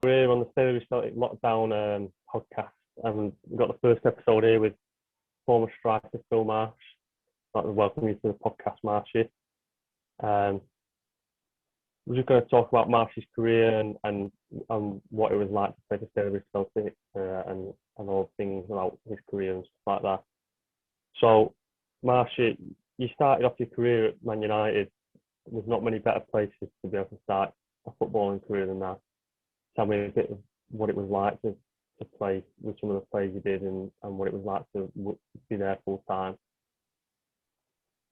We're on the Stalybridge Celtic Lockdown podcast, and we've got the first episode here with former striker Phil Marsh. I'd like to welcome you to the podcast, Marshy. We're just going to talk about Marsh's career and what it was like to play for Stalybridge Celtic and all things about his career and stuff like that. So, Marshy, you started off your career at Man United. There's not many better places to be able to start a footballing career than that. Tell me a bit of what it was like to play with some of the players you did and what it was like to be there full time.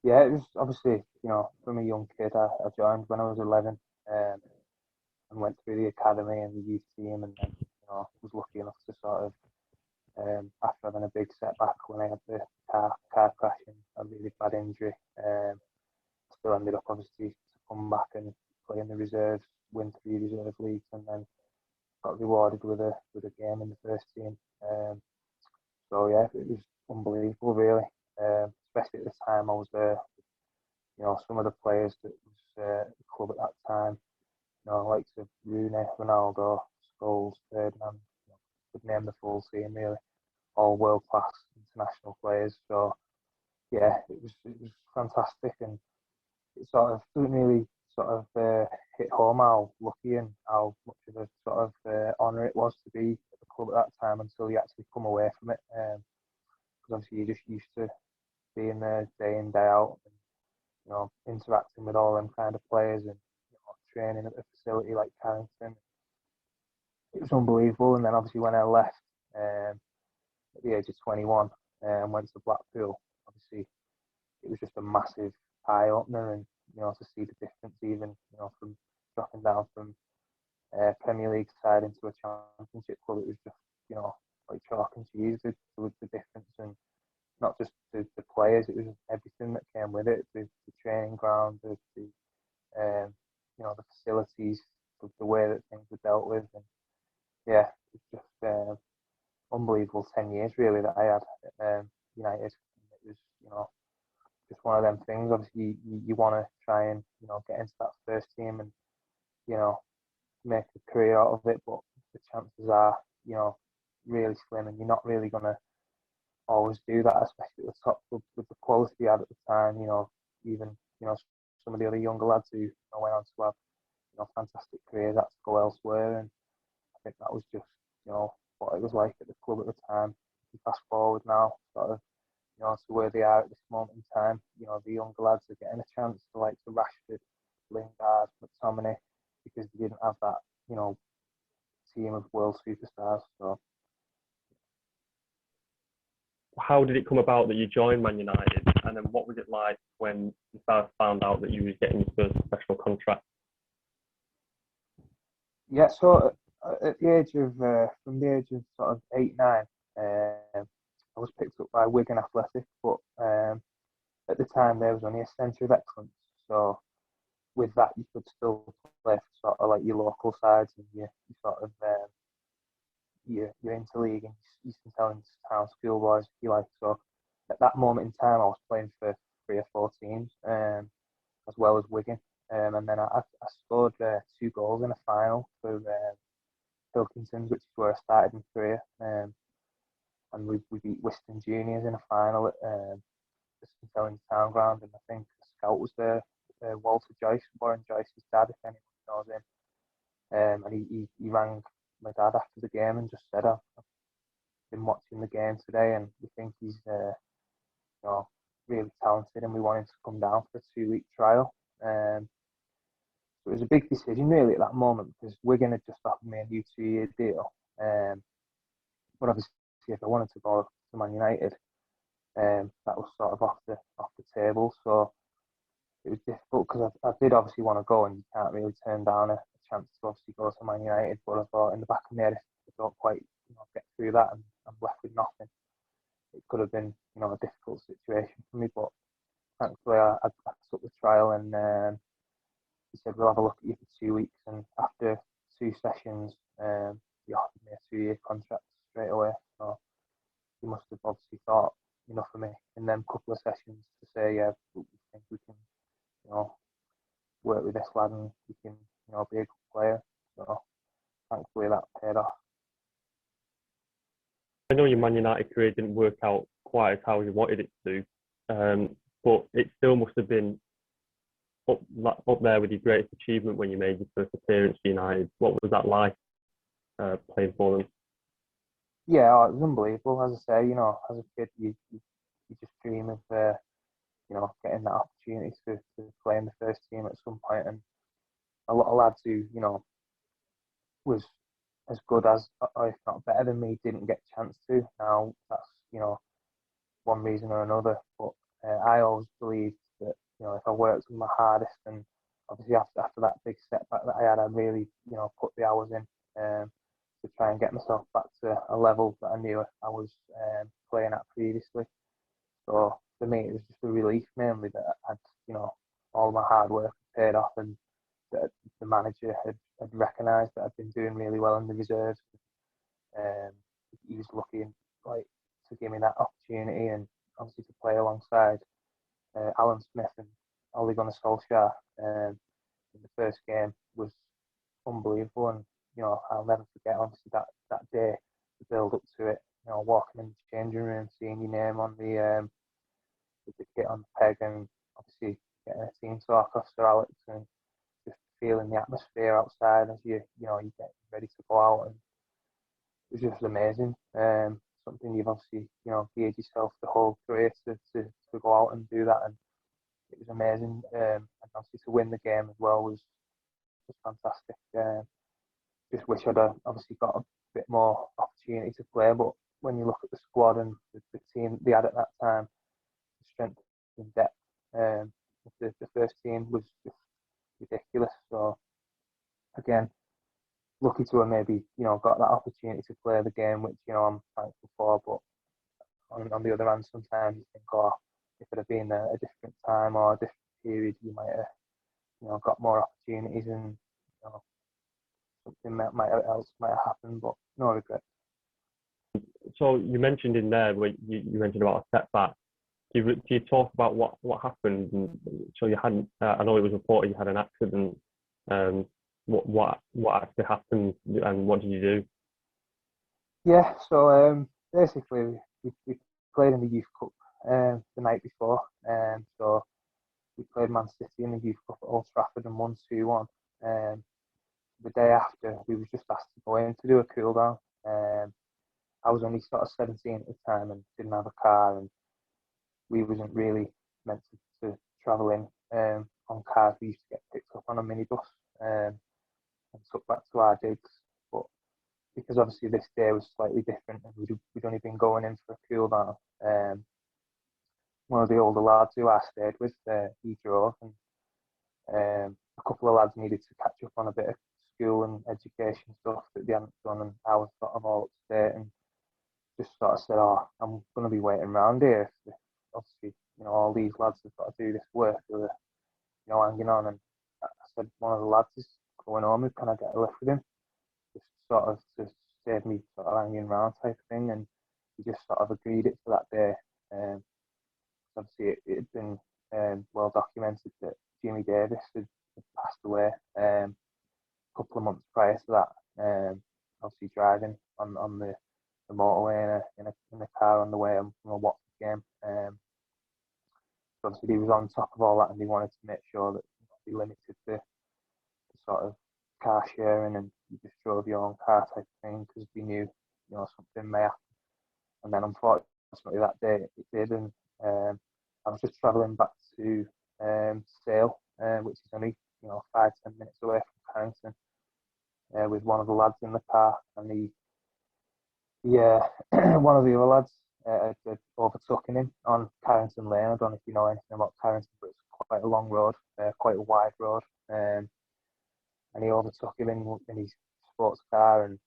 Yeah, it was obviously, from a young kid, I joined when I was 11 and went through the academy and the youth team, and then, was lucky enough to sort of, after having a big setback when I had the car crash and a really bad injury, still ended up obviously to come back and play in the reserves, win 3 reserve leagues, and then got rewarded with a game in the first team. So yeah, it was unbelievable, really. Especially at the time I was there. Some of the players that was at the club at that time, like Rooney, Ronaldo, Scholes, Ferdinand, could name the full team really, all world class international players. So yeah, it was fantastic, and it sort of didn't really hit home how lucky and how much of a sort of honour it was to be at the club at that time until you actually come away from it. Because obviously you're just used to being there day in, day out, and interacting with all them kind of players and training at the facility like Carrington. It was unbelievable. And then obviously when I left at the age of 21 and went to Blackpool, obviously it was just a massive eye opener, and to see the difference even from dropping down from Premier League side into a Championship club. It was just like chalk and cheese, the difference, and not just the players, it was everything that came with it, the training ground, the facilities, the way that things were dealt with, and yeah, it's just unbelievable 10 years really that I had at United. It was just one of them things. Obviously you want to try and get into that first team and make a career out of it, but the chances are really slim, and you're not really going to always do that, especially at the top clubs with the quality you had at the time. Even some of the other younger lads who went on to have fantastic careers had to go elsewhere, and I think that was just what it was like at the club at the time. You fast forward now, sort of to where they are at this moment in time. The younger lads are getting a chance to Rashford, Lingard, McTominay, because they didn't have that team of world superstars. So. How did it come about that you joined Man United, and then what was it like when you first found out that you was getting your first professional contract? Yeah, so at the age of from the age of sort of 8-9, I was picked up by Wigan Athletic, but at the time there was only a centre of excellence. So with that, you could still play for sort of like your local sides and your sort of your interleague and your St Helens Town schoolboys, if you like. So at that moment in time, I was playing for 3 or 4 teams, as well as Wigan. And then I scored 2 goals in a final for Pilkingtons, which is where I started my career. And we beat Whiston Juniors in a final at the St Helens Town ground, and I think the scout was there, Walter Joyce, Warren Joyce's dad, if anyone knows him. And he rang my dad after the game and just said, I've been watching the game today and we think he's really talented and we want him to come down for a 2-week trial. So it was a big decision really at that moment, because Wigan had just offered me a new 2-year deal. But obviously if I wanted to go to Man United, that was sort of off the table. So it was difficult because I did obviously want to go, and you can't really turn down a chance to obviously go to Man United. But I thought in the back of my head, if I don't quite get through that and I'm left with nothing, it could have been a difficult situation for me. But thankfully I took the trial, and he said we'll have a look at you for 2 weeks. And after 2 sessions, he offered me a 2-year contract straight away. So he must have obviously thought enough of me in them couple of sessions to say, yeah, we think we can work with this lad and he can be a good player. So thankfully hopefully that paid off. I know your Man United career didn't work out quite as how you wanted it to, but it still must have been up there with your greatest achievement when you made your first appearance for United. What was that like playing for them? Yeah, oh, it was unbelievable. As I say, you know, as a kid, you just dream of you know, getting that opportunity to play in the first team at some point, and a lot of lads who, you know, was as good as, or if not better than me, didn't get a chance to. Now that's, you know, one reason or another. But I always believed that, you know, if I worked my hardest, and obviously after that big setback that I had, I really, you know, put the hours in to try and get myself back to a level that I knew I was playing at previously. So for me, it was just a relief mainly that I'd, you know, all my hard work paid off, and that the manager had recognised that I'd been doing really well in the reserves. Um, he was looking like to give me that opportunity, and obviously to play alongside Alan Smith and Ole Gunnar Solskjaer in the first game was unbelievable. And you know, I'll never forget obviously that day, the build up to it. You know, walking in the changing room, seeing your name on the kit on the peg, and obviously getting a team talk off Sir Alex, and just feeling the atmosphere outside as you know you get ready to go out, and it was just amazing. Something you've obviously, you know, geared yourself the whole career to go out and do that, and it was amazing. And obviously to win the game as well was fantastic. Just wish I'd obviously got a bit more opportunity to play, but when you look at the squad and the team they had at that time, the strength and depth, the first team was just ridiculous. So again, lucky to have maybe, you know, got that opportunity to play the game, which, you know, I'm thankful for. But on the other hand, sometimes you think, oh, if it had been a different time or a different period, you might have, you know, got more opportunities, and you know, something else might have happened. But no regret. So you mentioned in there where you mentioned about a setback. Do you talk about what happened? And so you hadn't. I know it was reported you had an accident. What actually happened, and what did you do? Yeah. So basically, we played in the Youth Cup the night before. So we played Man City in the Youth Cup at Old Trafford and won 2-1. The day after, we was just asked to go in to do a cool down. I was only sort of 17 at the time and didn't have a car, and we wasn't really meant to travel in on cars. We used to get picked up on a minibus and took back to our digs. But because obviously this day was slightly different, and we'd only been going in for a cool down, one of the older lads who I stayed with, he drove, and a couple of lads needed to catch up on a bit of school and education stuff that they hadn't done, and I was sort of all up to date, and just sort of said, oh, I'm going to be waiting around here. Obviously, you know, all these lads have got to do this work, so they're, you know, hanging on. And I said, one of the lads is going home, can I get a lift with him? Just sort of to save me sort of hanging around type of thing. And he just sort of agreed it for that day. Obviously, it had been well documented that Jimmy Davis had passed away a couple of months prior to that. Obviously, driving on the motorway in a car on the way from a Watford game. Obviously, he was on top of all that, and he wanted to make sure that he limited the sort of car sharing, and you just drove your own car type of thing, because we knew, you know, something may happen. And then unfortunately that day it did, and I was just travelling back to Sale, which is only, you know, 5-10 minutes away from Carrington, with one of the lads in the car, and one of the other lads had overtaken him on Carrington Lane. I don't know if you know anything about Carrington, but it's quite a long road, quite a wide road, and he overtook him in his sports car, and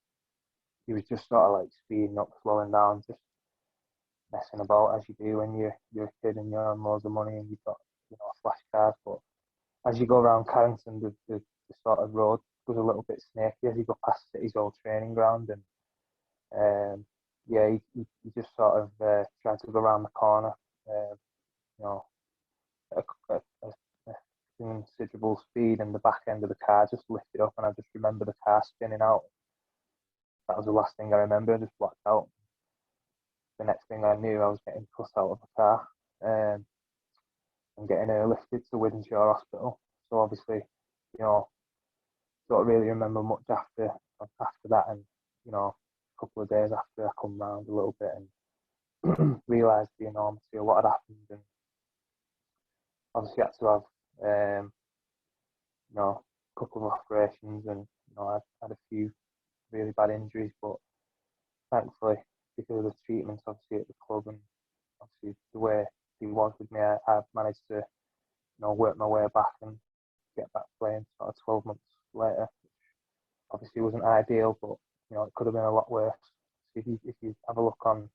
he was just sort of like speeding up, slowing down, just messing about as you do when you're a kid and you're on loads of money and you've got, you know, flash cars. But as you go around Carrington, the sort of road was a little bit snaky as you go past City's old training ground, and he just sort of tried to go around the corner, you know, at considerable speed, and the back end of the car just lifted up, and I just remember the car spinning out. that was the last thing I remember. I just blacked out. The next thing I knew, I was getting cut out of a car and getting airlifted to Wythenshawe Hospital. So obviously, you know, don't really remember much after that, and you know, a couple of days after I come round a little bit and realised the enormity of what had happened, and obviously had to have you know, a couple of operations, and you know, I had a few really bad injuries, but thankfully, because of the treatments obviously at the club and obviously the way he was with me, I managed to, you know, work my way back and get back playing sort of 12 months later. Obviously wasn't ideal, but you know, it could have been a lot worse. So if you have a look on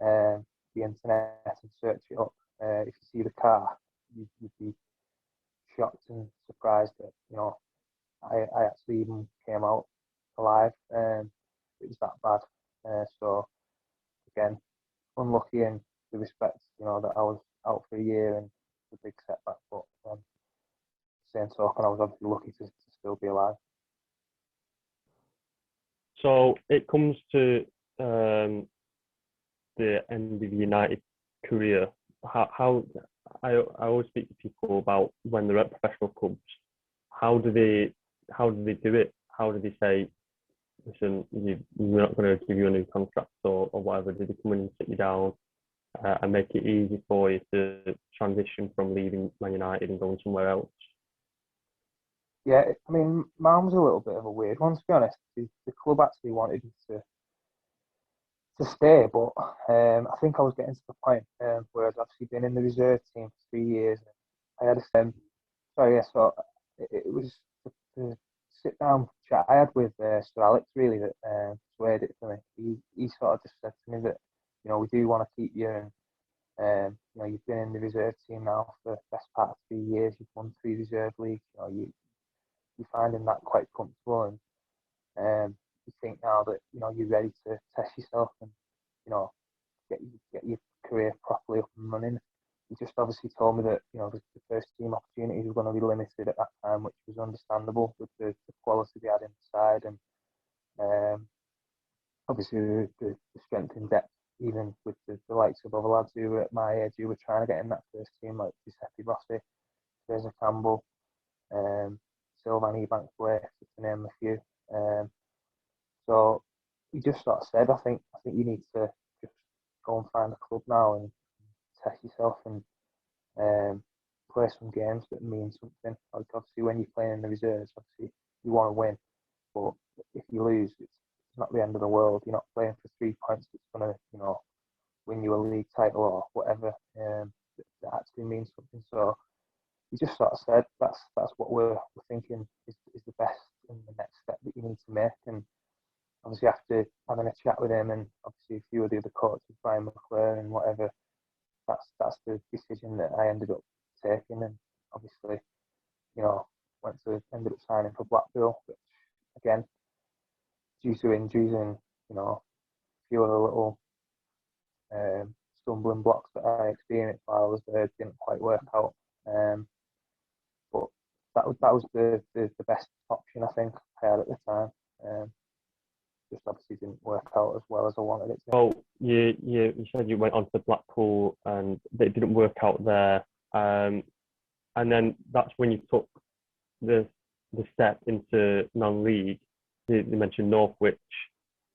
the internet and search it up, if you see the car, you'd be shocked and surprised that, you know, I actually even came out alive. It was that bad. So again, unlucky in the respect, you know, that I was out for a year and a big setback. But same token, I was obviously lucky to still be alive. So it comes to the end of United career. How I always speak to people about when they're at professional clubs. How do they do it? How do they say, listen, we're not going to give you a new contract or whatever? Do they come in and sit you down and make it easy for you to transition from leaving Man United and going somewhere else? Yeah, I mean, mine was a little bit of a weird one, to be honest. The club actually wanted me to stay, but I think I was getting to the point where I'd actually been in the reserve team for 3 years. I had a so it was the sit down chat I had with Sir Alex really that swayed it for me. He sort of just said to me that, you know, we do want to keep you, and you know, you've been in the reserve team now for the best part of 3 years. You've won 3 reserve leagues. You know, you're finding that quite comfortable, and you think now that, you know, you're ready to test yourself and, you know, get your career properly up and running. He just obviously told me that, you know, the first team opportunities were going to be limited at that time, which was understandable with the quality they had inside, and obviously the strength in depth, even with the likes of other lads who were at my age who were trying to get in that first team, like Giuseppe Rossi, Fraser Campbell, Sylvain Ebanks-Blake, to name a few. So he just sort of said, I think you need to just go and find a club now and test yourself and play some games that mean something. Like obviously when you're playing in the reserves, obviously you want to win, but if you lose, it's not the end of the world. You're not playing for 3 points that's going to, you know, win you a league title or whatever. That actually means something. So he just sort of said that's what we're thinking is the best and the next step that you need to make. And obviously after having a chat with him and obviously a few of the other coaches, Brian McClure and whatever, that's the decision that I ended up taking. And obviously, you know, ended up signing for Blackpool, which again, due to injuries and, you know, a few other little stumbling blocks that I experienced while I was there, didn't quite work out. But that was the best option I think I had at the time. Just obviously didn't work out as well as I wanted it to. So you said you went on to Blackpool and it didn't work out there, and then that's when you took the step into non-league. You mentioned Northwich,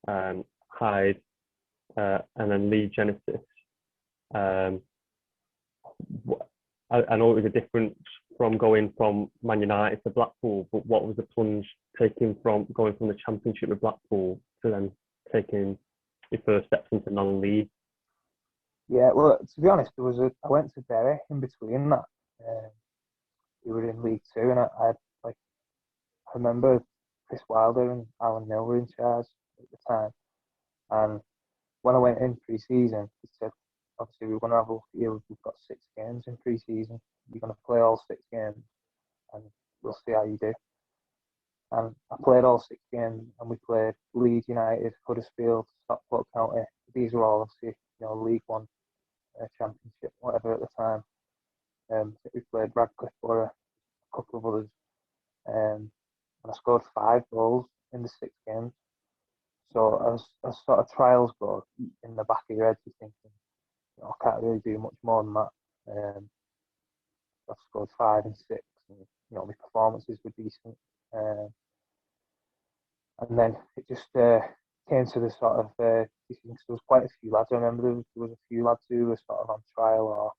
Hyde, and then Leeds Genesis. I know it was a difference from going from Man United to Blackpool, but what was the plunge going from the Championship with Blackpool to then taking your first steps into non-league? Yeah, well, to be honest, I went to Derry in between that. We were in League Two, and I remember Chris Wilder and Alan Mill were in charge at the time. And when I went in pre-season, he said, obviously we're going to have a look at you. We've got 6 games in pre-season. You're going to play all 6 games, and we'll see how you do. And I played all 6 games, and we played Leeds United, Huddersfield, Stockport County. These were all obviously, you know, League One, Championship, whatever at the time. We played Radcliffe Borough, a couple of others, and I scored 5 goals in the 6 games. So as sort of trials go, in the back of your head, you're thinking, I can't really do much more than that. I've scored 5 and 6, and my performances were decent. And then it just came to the sort of there was quite a few lads. I remember there was a few lads who were sort of on trial or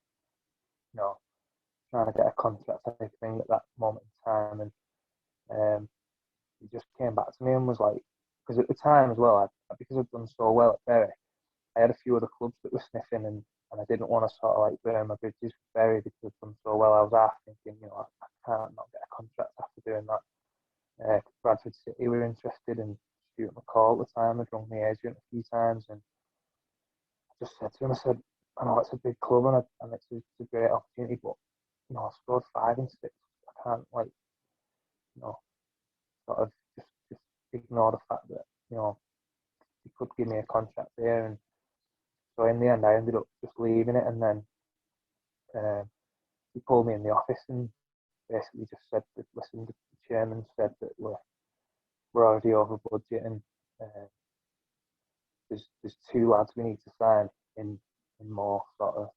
trying to get a contract type thing at that moment in time, and he just came back to me and was like, because at the time as well, because I'd done so well at Bury, I had a few other clubs that were sniffing, and I didn't want to sort of like burn my bridges with Bury because I'd done so well. I was half thinking, I can't not get a contract after doing that. Bradford City were interested, and Stuart McCall at the time had rung the agent a few times, and I just said to him, I said, I know it's a big club and it's a great opportunity, but I scored 5 and 6. I can't sort of just ignore the fact that he could give me a contract there, and so in the end I ended up just leaving it, and then he pulled me in the office and basically just said that, listen, the chairman said that we're already over budget, and there's 2 lads we need to sign in more sort of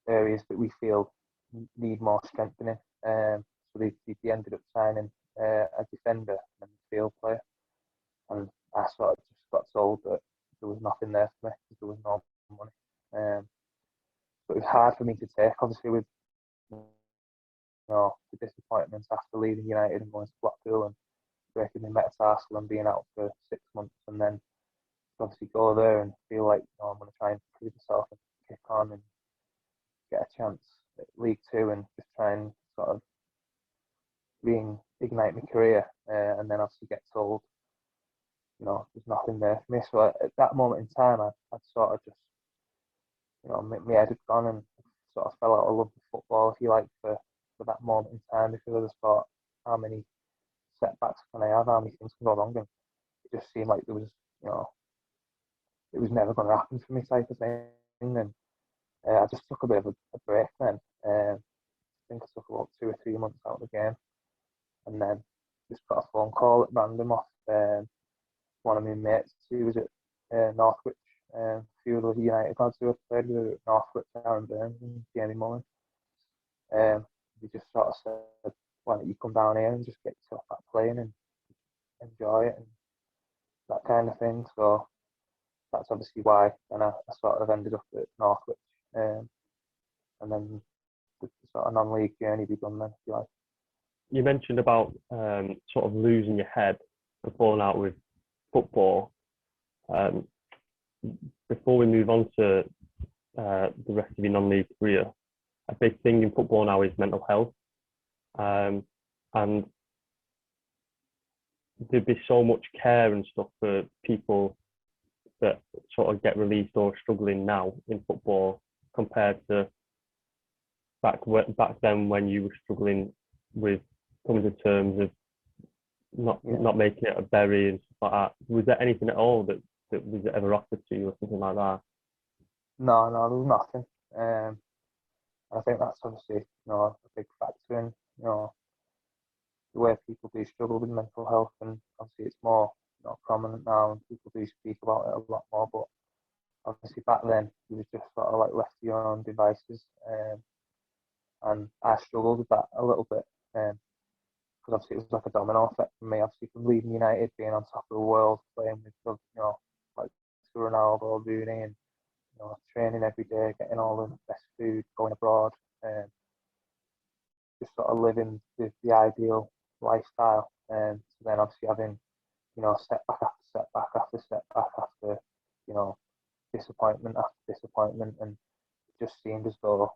areas that we feel need more strengthening. So they ended up signing a defender and a field player, and I sort of just got told that there was nothing there for me because there was no money. But it was hard for me to take, obviously, with the disappointments after leaving United and going to Blackpool and breaking my metatarsal and being out for 6 months, and then obviously go there and feel like I'm going to try and prove myself and kick on and get a chance at League Two and just try and sort of reignite my career, and then obviously get told there's nothing there for me. So at that moment in time, I'd sort of just my head had gone and sort of fell out of love with football, if you like, for that moment in time, because I just thought, how many setbacks can I have, how many things can go wrong, and it just seemed like there was it was never going to happen for me type of thing. And I just took a bit of a break then. I think I took about 2 or 3 months out of the game, and then just got a phone call at random off one of my mates who was at Northwich. A few of the United lads who have played with at Northwich, Aaron Burns and Jamie Mullen. They just sort of said, why don't you come down here and just get yourself back playing and enjoy it and that kind of thing. So that's obviously why, and I sort of ended up at Northwich, and then the sort of non-league journey begun then, if you like. You mentioned about sort of losing your head and falling out with football. Before we move on to the rest of your non-league career, a big thing in football now is mental health, and there'd be so much care and stuff for people that sort of get released or struggling now in football compared to back then when you were struggling with coming to terms of not making it a Bury and stuff like that. Was there anything at all that was ever offered to you or something like that? No, there was nothing. I think that's obviously a big factor in the way people do struggle with mental health, and obviously it's more prominent now and people do speak about it a lot more. But obviously back then you was just sort of like left to your own devices, and I struggled with that a little bit, because obviously it was like a domino effect for me. Obviously from leaving United, being on top of the world, playing with like Ronaldo, Rooney, and training every day, getting all the best food, going abroad, just sort of living the ideal lifestyle. So then obviously having setback after setback after setback after disappointment after disappointment, and it just seemed as though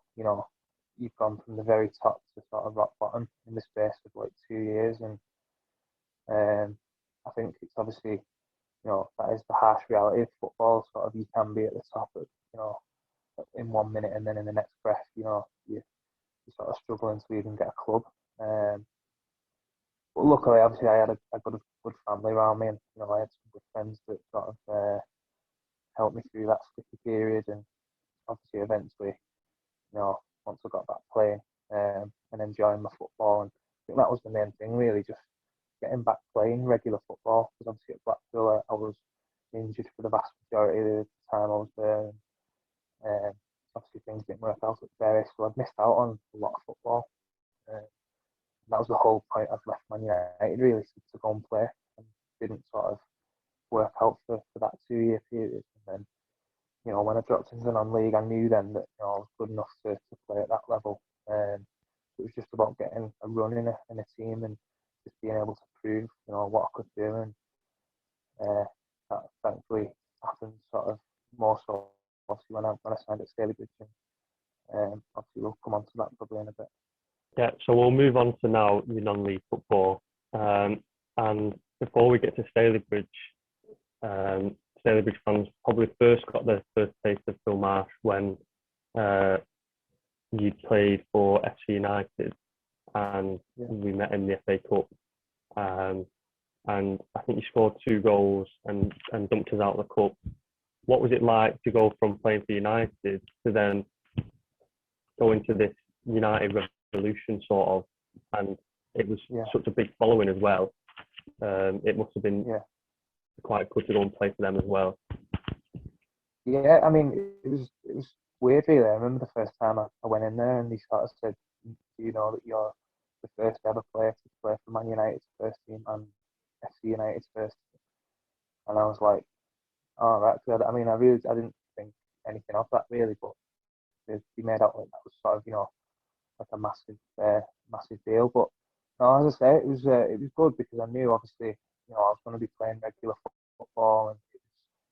you've gone from the very top to sort of rock bottom in the space of like 2 years. And I think it's obviously that is the harsh reality of football. Sort of you can be at the top of in 1 minute, and then in the next breath you're sort of struggling to even get a club. But luckily, obviously, I had a good family around me, and I had some good friends that sort of helped me through that sticky period. And obviously, eventually, once I got back playing and enjoying my football, and I think that was the main thing, really, just getting back playing regular football. I've missed out on a lot of football. That was the whole point. I've left Man United really to go and play, and didn't sort of work out for that 2 year period. And then, when I dropped into the non-league, I knew then that I was good enough to play at that level. It was just about getting a run in a team and just being able to prove what I could do, and that thankfully happened sort of more so obviously when I signed at Stalybridge, and obviously we'll come on to that probably in a bit. Yeah, so we'll move on to now your non-league football. And before we get to Stalybridge, Stalybridge fans probably first got their first taste of Phil Marsh when you played for FC United, and we met in the FA Cup. And I think you scored 2 goals and dumped us out of the cup. What was it like to go from playing for United to then go into this United revolution sort of, and it was such a big following as well. It must have been quite good to go and play for them as well. Yeah, I mean, it was weird really. I remember the first time I went in there and they sort of said, "Do you know that you're the first ever player to play for Man United's first team and FC United's first team?" And I was like, "Oh, right." I mean, I didn't think anything of that really, but they made out like that was sort of like a massive deal. But no, as I say, it was good because I knew obviously I was going to be playing regular football, and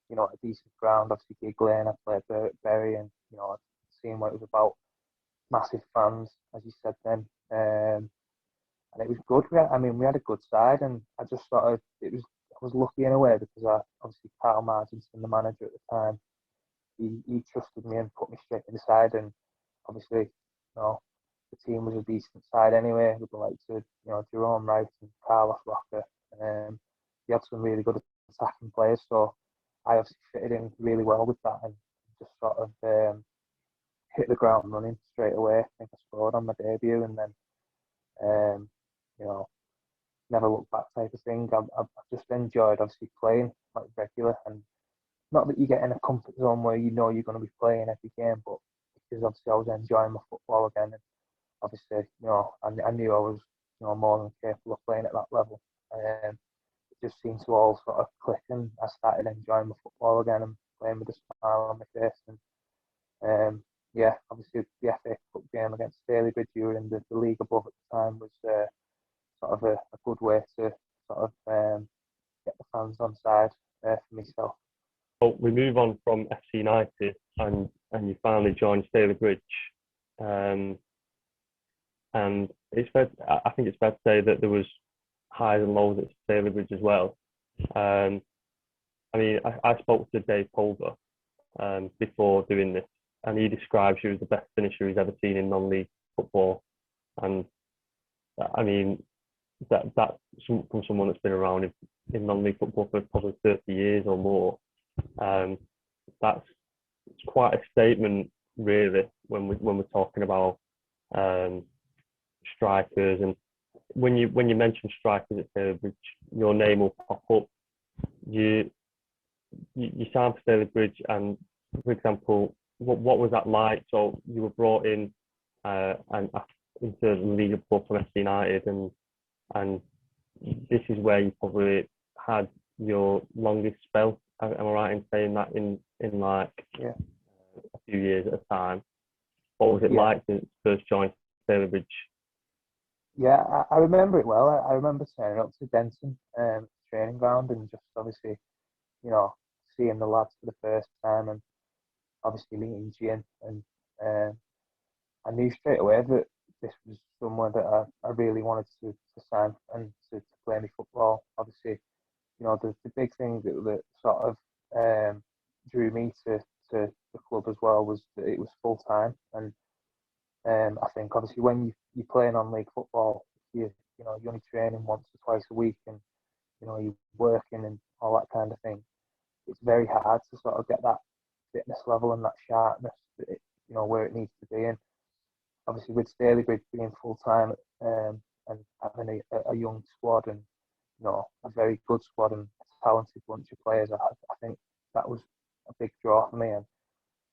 it was a decent ground. Obviously, Gig Lane, I played Bury, and I'd seen what it was about. Massive fans, as you said then, and it was good. We had a good side, and I just thought I was lucky in a way because obviously Carl Marginson, the manager at the time, he trusted me and put me straight in the side, and obviously the team was a decent side anyway, with the likes of Jerome Wright and Carlos Rocker. He had some really good attacking players, so I obviously fitted in really well with that and just sort of hit the ground running straight away. I think I scored on my debut, and then never looked back type of thing. I've just enjoyed obviously playing like regular, and not that you get in a comfort zone where you're going to be playing every game, but because obviously I was enjoying my football again, and obviously I knew I was more than capable of playing at that level. It just seemed to all sort of click, and I started enjoying my football again and playing with a smile on my face. And obviously the FA Cup game against Stalybridge, you were in the league above at the time, was sort of a good way to sort of get the fans on side for myself. So we move on from FC United, and you finally joined Stalybridge. And I think it's fair to say that there was highs and lows at Stalybridge as well. I mean, I spoke to Dave Pulver before doing this, and he describes you as the best finisher he's ever seen in non-league football. And I mean, that's from someone that's been around in non-league football for probably 30 years or more. It's quite a statement, really, when we're talking about strikers. And when you mention strikers at Stalybridge, your name will pop up. You signed for Stalybridge, and for example, what was that like? So you were brought in and into the league above from FC United, and this is where you probably had your longest spell. Am I right in saying that in like a few years at a time? What was it like since first joined Stalybridge? Yeah, I remember it well. I remember turning up to Denton training ground and just obviously, seeing the lads for the first time, and obviously meeting Jim, and I knew straight away that this was someone that I really wanted to sign and to play me football. Obviously, the big thing that sort of drew me to the club as well was that it was full time, and I think obviously when you play non-league football, you're only training once or twice a week, and you're working and all that kind of thing. It's very hard to sort of get that fitness level and that sharpness that where it needs to be. And obviously with Stalybridge being full time and having a young squad and a very good squad and a talented bunch of players, I think that was a big draw for me.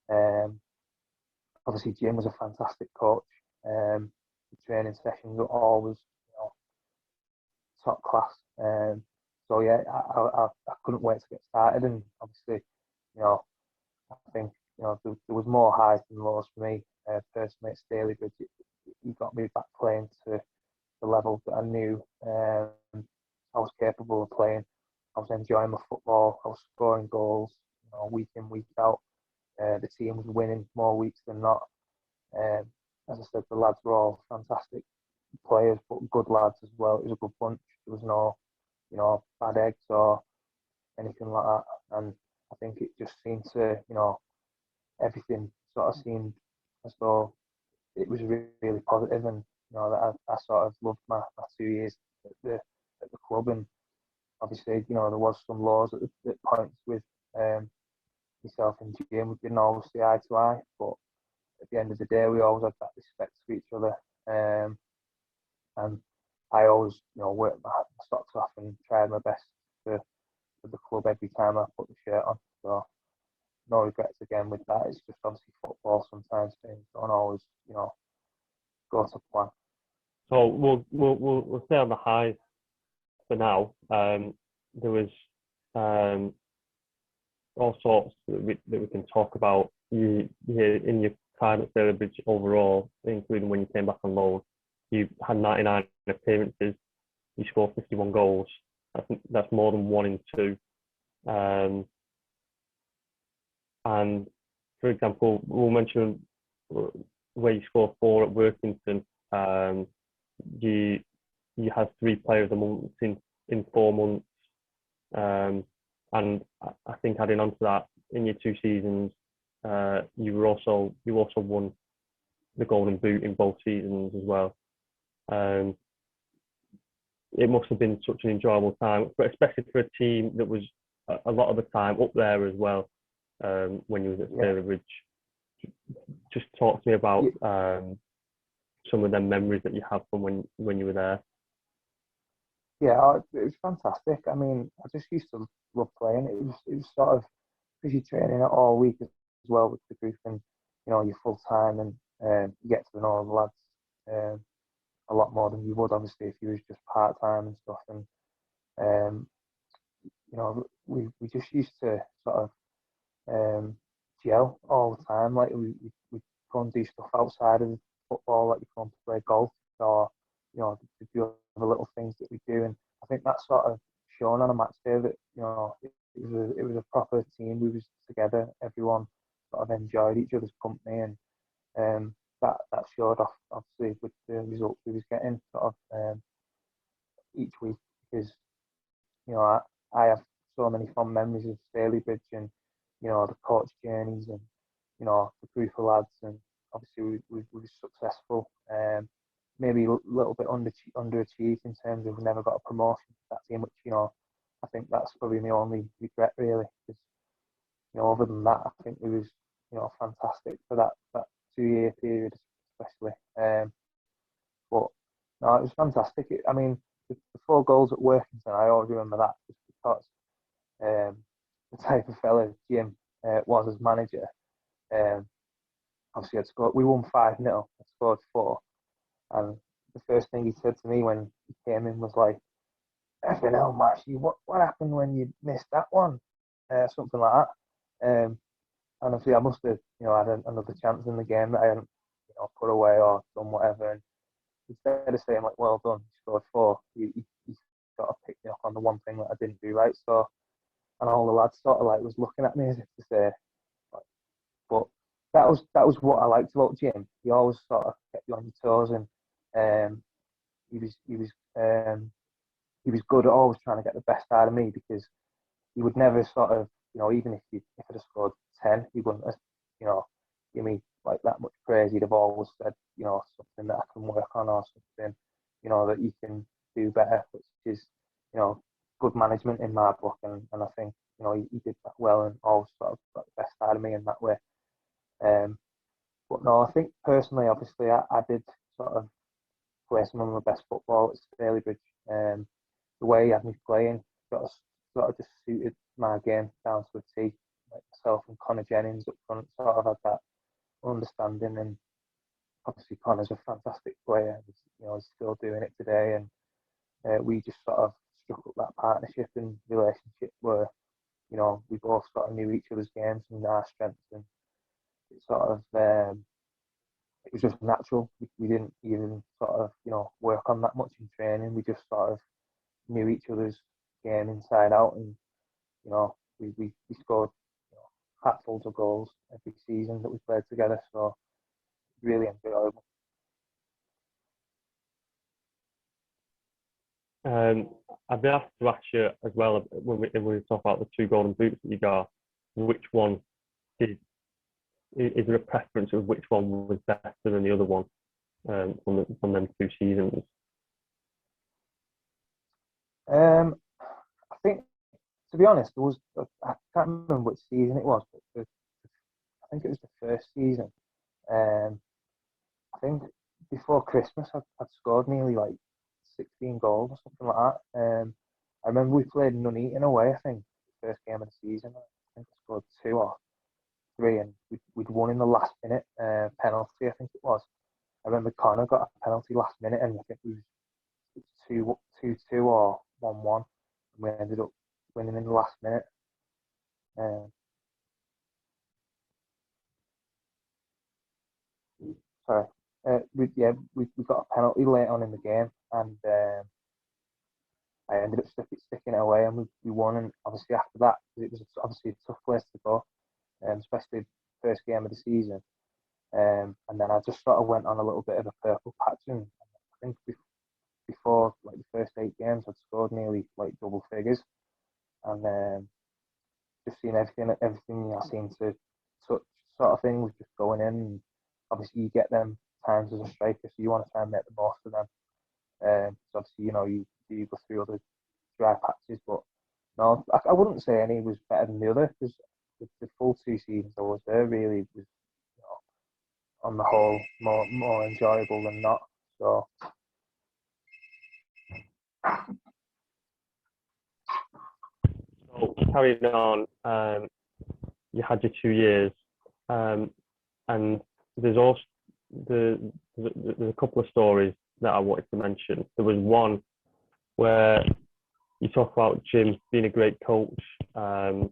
And obviously Jim was a fantastic coach. The training sessions were always, top class. So yeah, I couldn't wait to get started, and obviously, you know, I think there was more highs than lows for me personally at Stalybridge. It got me back playing to the level that I knew I was capable of playing. I was enjoying my football. I was scoring goals, week in, week out. The team was winning more weeks than not. Um, as I said, the lads were all fantastic players, but good lads as well. It was a good bunch. There was no, bad eggs or anything like that. And I think it just seemed to, everything sort of seemed as though it was really positive, and that I sort of loved my 2 years at the club. And obviously, there was some laws at points with myself and Jim. We didn't always see eye to eye, but at the end of the day, we always had that respect for each other. And I always, worked my socks off and tried my best for the club every time I put the shirt on. So no regrets again with that. It's just obviously football. Sometimes things don't always, go to plan. So we'll stay on the highs for now. There was all sorts that we can talk about. You in your time at Stalybridge overall, including when you came back on loan, you had 99 appearances. You scored 51 goals. That's more than 1 in 2. And for example, we'll mention where you scored 4 at Workington. You had 3 Player of the Month in 4 months. And I think adding on to that, in your 2 seasons, you also won the Golden Boot in both seasons as well. It must have been such an enjoyable time, but especially for a team that was a lot of the time up there as well. When you was at Stalybridge, just talk to me about some of them memories that you have from when you were there. Yeah, it was fantastic. I mean, I just used to love playing. It was sort of, because you're training it all week as well with the group, and you're full time, and you get to know the lads a lot more than you would obviously if you was just part time and stuff. And we just used to sort of gel all the time. Like we go and do stuff outside of football, like we go and play golf, or to do other little things that we do. And I think that sort of shown on a match day that it was a proper team. We was together. Everyone sort of enjoyed each other's company, and that showed off obviously with the results we was getting sort of each week, because I have so many fond memories of Stalybridge, and the coach journeys, and the group of lads, and obviously we were successful. Maybe a little bit underachieved in terms of we never got a promotion to that team, which I think that's probably my only regret really, because other than that, I think it was fantastic for that 2-year period especially. But no, it was fantastic. I mean, the 4 goals at Workington, I always remember that just because the type of fella Jim was as manager. Obviously, we won 5-0. I scored 4, and the first thing he said to me when he came in was like, "Effing hell, Marshy, what happened when you missed that one?" Something like that. And obviously, I must have had another chance in the game that I hadn't put away or done whatever. And instead of saying like, "Well done, you scored 4," he sort of picked me up on the one thing that I didn't do right. So, and all the lads sort of like was looking at me as if to say, like, but that was what I liked about Jim. He always sort of kept you on your toes, and he was good at always trying to get the best out of me, because he would never sort of, even if I'd have scored 10, he wouldn't have, give me like that much praise. He'd have always said, something that I can work on, or something, that you can do better, which is, good management in my book. And I think, he did that well, and always sort of got the best out of me in that way. But no, I think personally, obviously, I did sort of play some of my best football at Stalybridge. The way he had me playing sort of just suited my game down to a T. Like myself and Connor Jennings up front sort of had understanding. And obviously Connor's a fantastic player. He's still doing it today, and we just sort of struck up that partnership and relationship where we both sort of knew each other's games and our strengths, and it sort of it was just natural. We didn't even sort of work on that much in training. We just sort of knew each other's game inside out, and we scored hatfuls of goals every season that we played together. So really enjoyable. I've been asked to ask you as well when we talk about the 2 golden boots that you got. Which one is there a preference of which one was better than the other one from them 2 seasons? I think, to be honest, I can't remember which season it was, but I think it was the first season. I think before Christmas I'd scored nearly like 16 goals or something like that. I remember we played Nuneaton away, I think, the first game of the season. I think I scored 2 or 3, and we'd won in the last minute penalty, I think it was. I remember Connor got a penalty last minute, and I think it was 2-2 or 1-1, and we ended up winning in the last minute. Sorry. We got a penalty late on in the game, and I ended up sticking it away, and we won. And obviously after that, it was obviously a tough place to go, especially the first game of the season. And then I just sort of went on a little bit of a purple patch, and I think before like the first 8 games, I'd scored nearly like double figures, and just seeing everything I seemed to touch, sort of thing, was just going in. And obviously, you get them times as a striker, so you want to try and make the most of them. So obviously, you go through other dry patches, but no, I wouldn't say any was better than the other, because the full 2 seasons I was there really was, on the whole, more enjoyable than not. So. So carrying on, you had your 2 years, and there's also there's a couple of stories that I wanted to mention. There was one where you talk about Jim being a great coach, but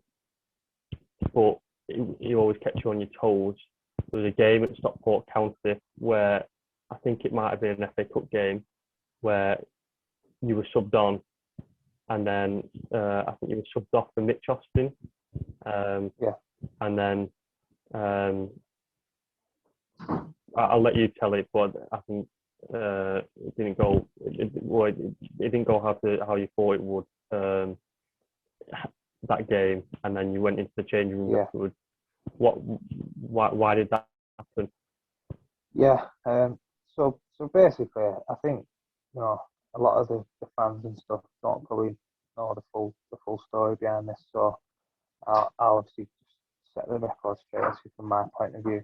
he always kept you on your toes. There was a game at Stockport County where I think it might have been an FA Cup game where you were subbed on, and then I think you were subbed off for Mitch Austin. And then I'll let you tell it, but I think it didn't go. It didn't go how you thought it would. That game, and then you went into the changing room afterwards. Why did that happen? Yeah. So basically, I think a lot of the fans and stuff don't really know the full story behind this. So I'll obviously just set the record straight, obviously, from my point of view.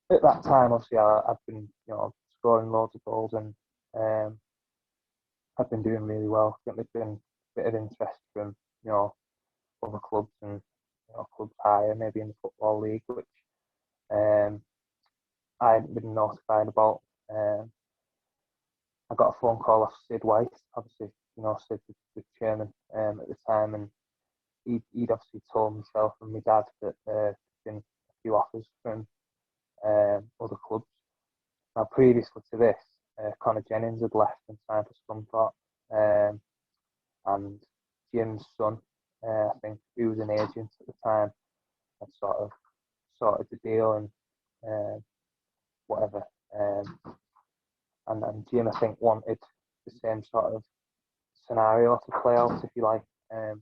At that time, obviously, I've been scoring loads of goals, and I've been doing really well. I think there's been a bit of interest from other clubs and clubs higher, maybe in the Football League, which I hadn't been notified about. I got a phone call off Sid White, obviously, Sid, the chairman at the time, and he'd obviously told myself and my dad that there'd been a few offers from other clubs. Now, previously to this, Connor Jennings had left and signed for Scunthorpe, and Jim's son, I think, who was an agent at the time, had sort of sorted the deal and whatever. And Jim, I think, wanted the same sort of scenario to play out, if you like,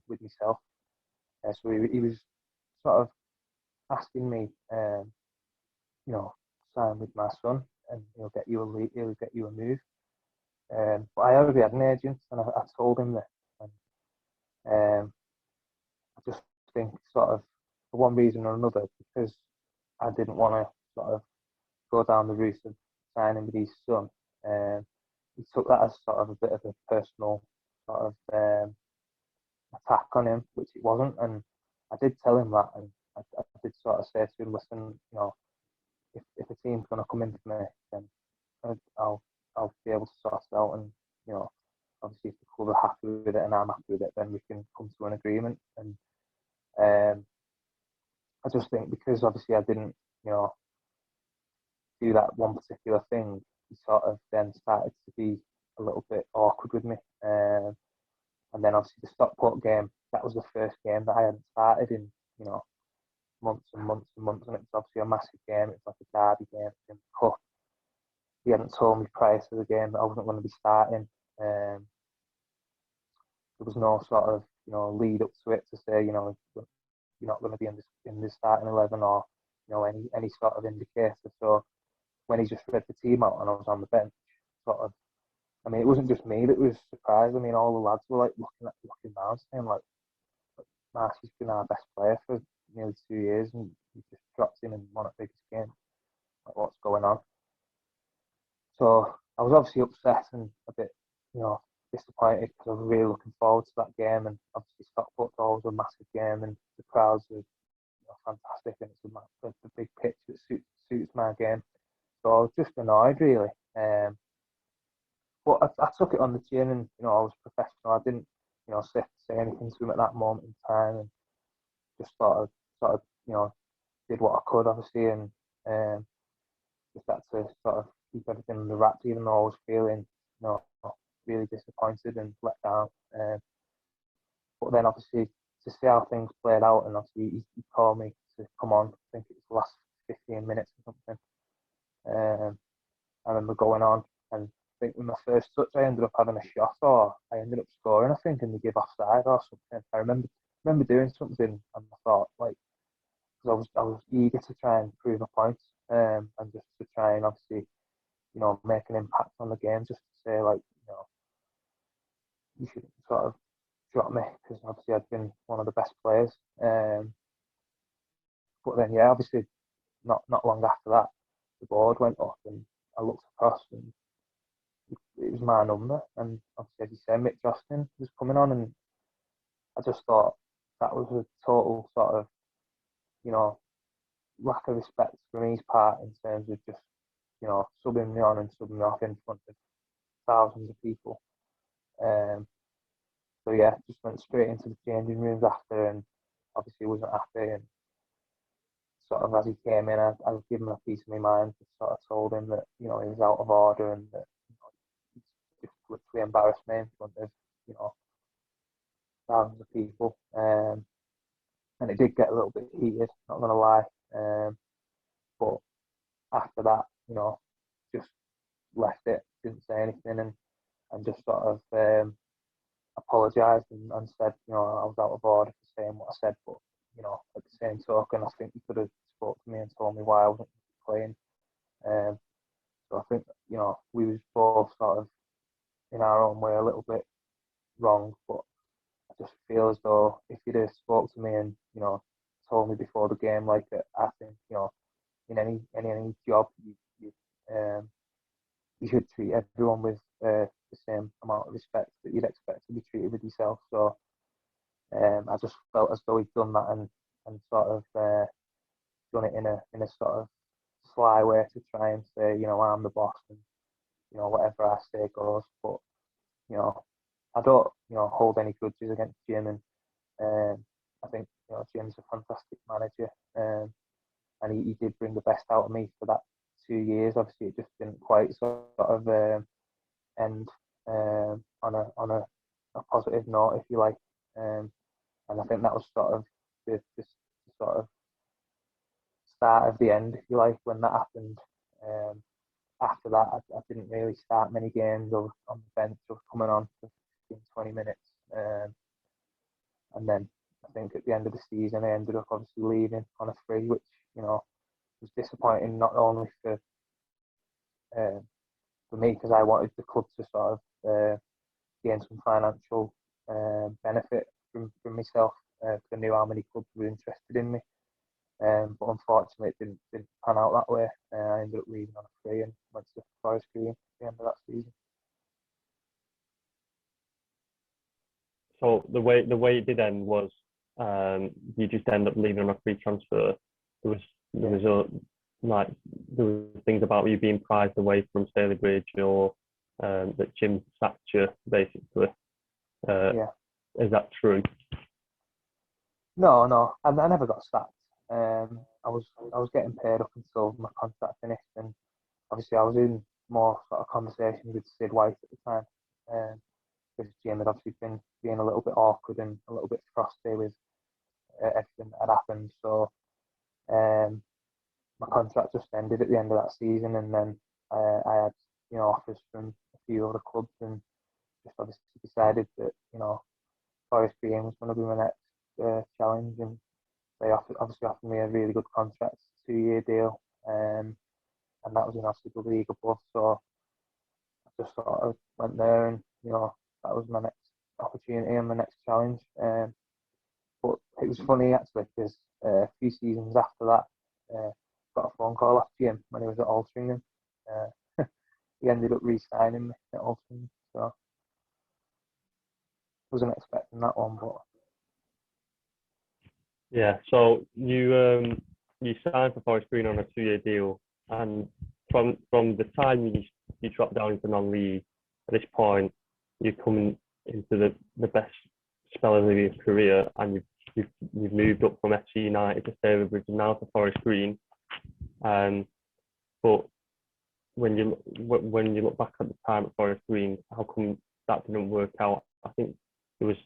with myself. So he was sort of asking me, sign with my son, and he'll get you a move. But I already had an agent, and I told him that. And I just think, sort of, for one reason or another, because I didn't want to sort of go down the route of signing with his son, he took that as sort of a bit of a personal sort of attack on him, which it wasn't. And I did tell him that, and I did sort of say to him, listen, you know, if a team's going to come in for me, then I'll be able to sort it out, and you know, obviously if the club are happy with it and I'm happy with it, then we can come to an agreement. And I just think because obviously I didn't, you know, do that one particular thing, he sort of then started to be a little bit awkward with me. And then obviously the Stockport game, that was the first game that I hadn't started in, you know, months and months and months, and it was obviously a massive game. It was like a derby game in the cup. He hadn't told me prior to the game that I wasn't going to be starting. There was no sort of, you know, lead up to it to say, you know, you're not going to be in the starting 11, or you know, any sort of indicator. So when he just read the team out and I was on the bench, sort of, I mean, it wasn't just me that was surprised. I mean, all the lads were like looking around, saying like, Marsh's been our best player for nearly 2 years, and he just dropped in and won a biggest game. Like, what's going on? So I was obviously upset and a bit, you know, disappointed, because I was really looking forward to that game. And obviously Stockport's always a massive game, and the crowds are, you know, fantastic, and it's a big pitch that suits my game. So I was just annoyed, really. But I took it on the chin, and you know, I was professional. I didn't, you know, say anything to him at that moment in time, and just sort of, you know, did what I could, obviously, and just had to sort of keep everything under wraps, even though I was feeling, you know, really disappointed and let down. But then obviously to see how things played out, and obviously he called me to come on. I think it was the last 15 minutes or something. I remember going on, and I think with my first touch I ended up having a shot, or I ended up scoring, I think, and they give offside or something. I remember doing something, and I thought, like, because I was eager to try and prove a point, and just to try and obviously, you know, make an impact on the game, just to say, like, you know, you should sort of drop me, because obviously I'd been one of the best players. But then, yeah, obviously not long after that, the board went up, and I looked across, and it was my number, and obviously, as you said, Mick Jostin was coming on, and I just thought that was a total sort of, you know, lack of respect from his part, in terms of just, you know, subbing me on and subbing me off in front of thousands of people. So yeah, just went straight into the changing rooms after, and obviously wasn't happy, and sort of as he came in, I was giving him a piece of my mind, just sort of told him that, you know, he was out of order, and that, you know, he just literally embarrassed me in front of, you know, thousands of people. And it did get a little bit heated, not gonna lie. But after that, you know, just left it, didn't say anything, and just sort of apologised, and said, you know, I was out of order for saying what I said, but, you know, at the same token, I think he could have spoke to me and told me why I wasn't playing. So I think, you know, we was both sort of in our own way a little bit wrong, but I just feel as though if he'd have spoke to me and, you know, told me before the game, like, I think, you know, in any job, you should treat everyone with the same amount of respect that you'd expect to be treated with yourself. So I just felt as though he'd done that, and sort of done it in a sort of sly way to try and say, you know, I'm the boss, and, you know, whatever I say goes. But, you know, I don't, you know, hold any grudges against Jim, and I think, you know, Jim's a fantastic manager, and he did bring the best out of me for that 2 years. Obviously, it just didn't quite sort of end on a positive note, if you like. And I think that was sort of the sort of start of the end, if you like, when that happened. After that, I didn't really start many games. I was on the bench, I was coming on for 15, 20 minutes. And then I think at the end of the season, I ended up obviously leaving on a free, which, you know, was disappointing, not only for me, because I wanted the club to sort of gain some financial benefit from myself, because I knew how many clubs were interested in me. But unfortunately, it didn't pan out that way. I ended up leaving on a free and went to Forest Green at the end of that season. So the way it did end was you just end up leaving on a free transfer. there was there was things about you being prized away from Stalybridge, or that Jim sacked you, basically. Is that true? No, I never got sacked. I was getting paid up until my contract finished, and obviously I was in more sort of conversation with Sid White at the time, because Jim had obviously been being a little bit awkward and a little bit frosty with everything that had happened. So my contract just ended at the end of that season, and then I had offers from a few other clubs, and just obviously decided that Forest Green was going to be my next challenge, and they obviously offered me a really good contract, 2-year deal, and that was in obviously the league above. So I just sort of went there, and that was my next opportunity and my next challenge. But it was funny actually, because a few seasons after that, got a phone call off Jim when he was at Altrincham. He ended up re-signing me at Altrincham, so wasn't expecting that one, but. Yeah, so you signed for Forest Green on a 2-year deal, and from the time you dropped down into non-league, at this point you're coming into the best spell of your career, and you've moved up from FC United to Stalybridge and now to Forest Green. But when you look back at the time at Forest Green, how come that didn't work out? I think there was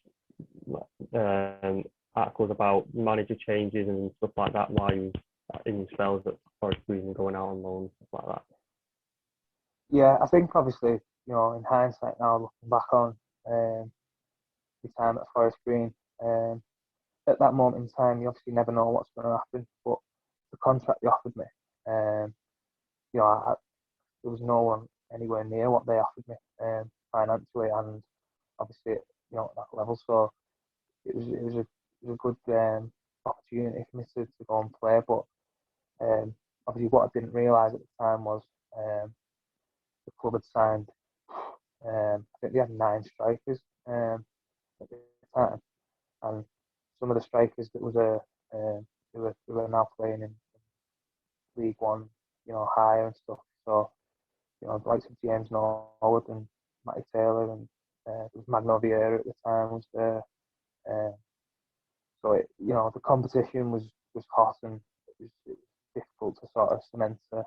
articles about manager changes and stuff like that while you was in your spells at Forest Green and going out on loan and stuff like that. Yeah, I think obviously, in hindsight now, looking back on the time at Forest Green, at that moment in time, you obviously never know what's going to happen. But the contract they offered me, there was no one anywhere near what they offered me financially, and obviously, at that level. So it was a good opportunity for me to go and play. But obviously, what I didn't realise at the time was the club had signed. I think they had 9 strikers at the time, and some of the strikers that was they were now playing in League One, higher and stuff. So the likes of James Norwood and Matty Taylor, and there was Magno Vieira at the time was there. So the competition was hot, and it was difficult to sort of cement a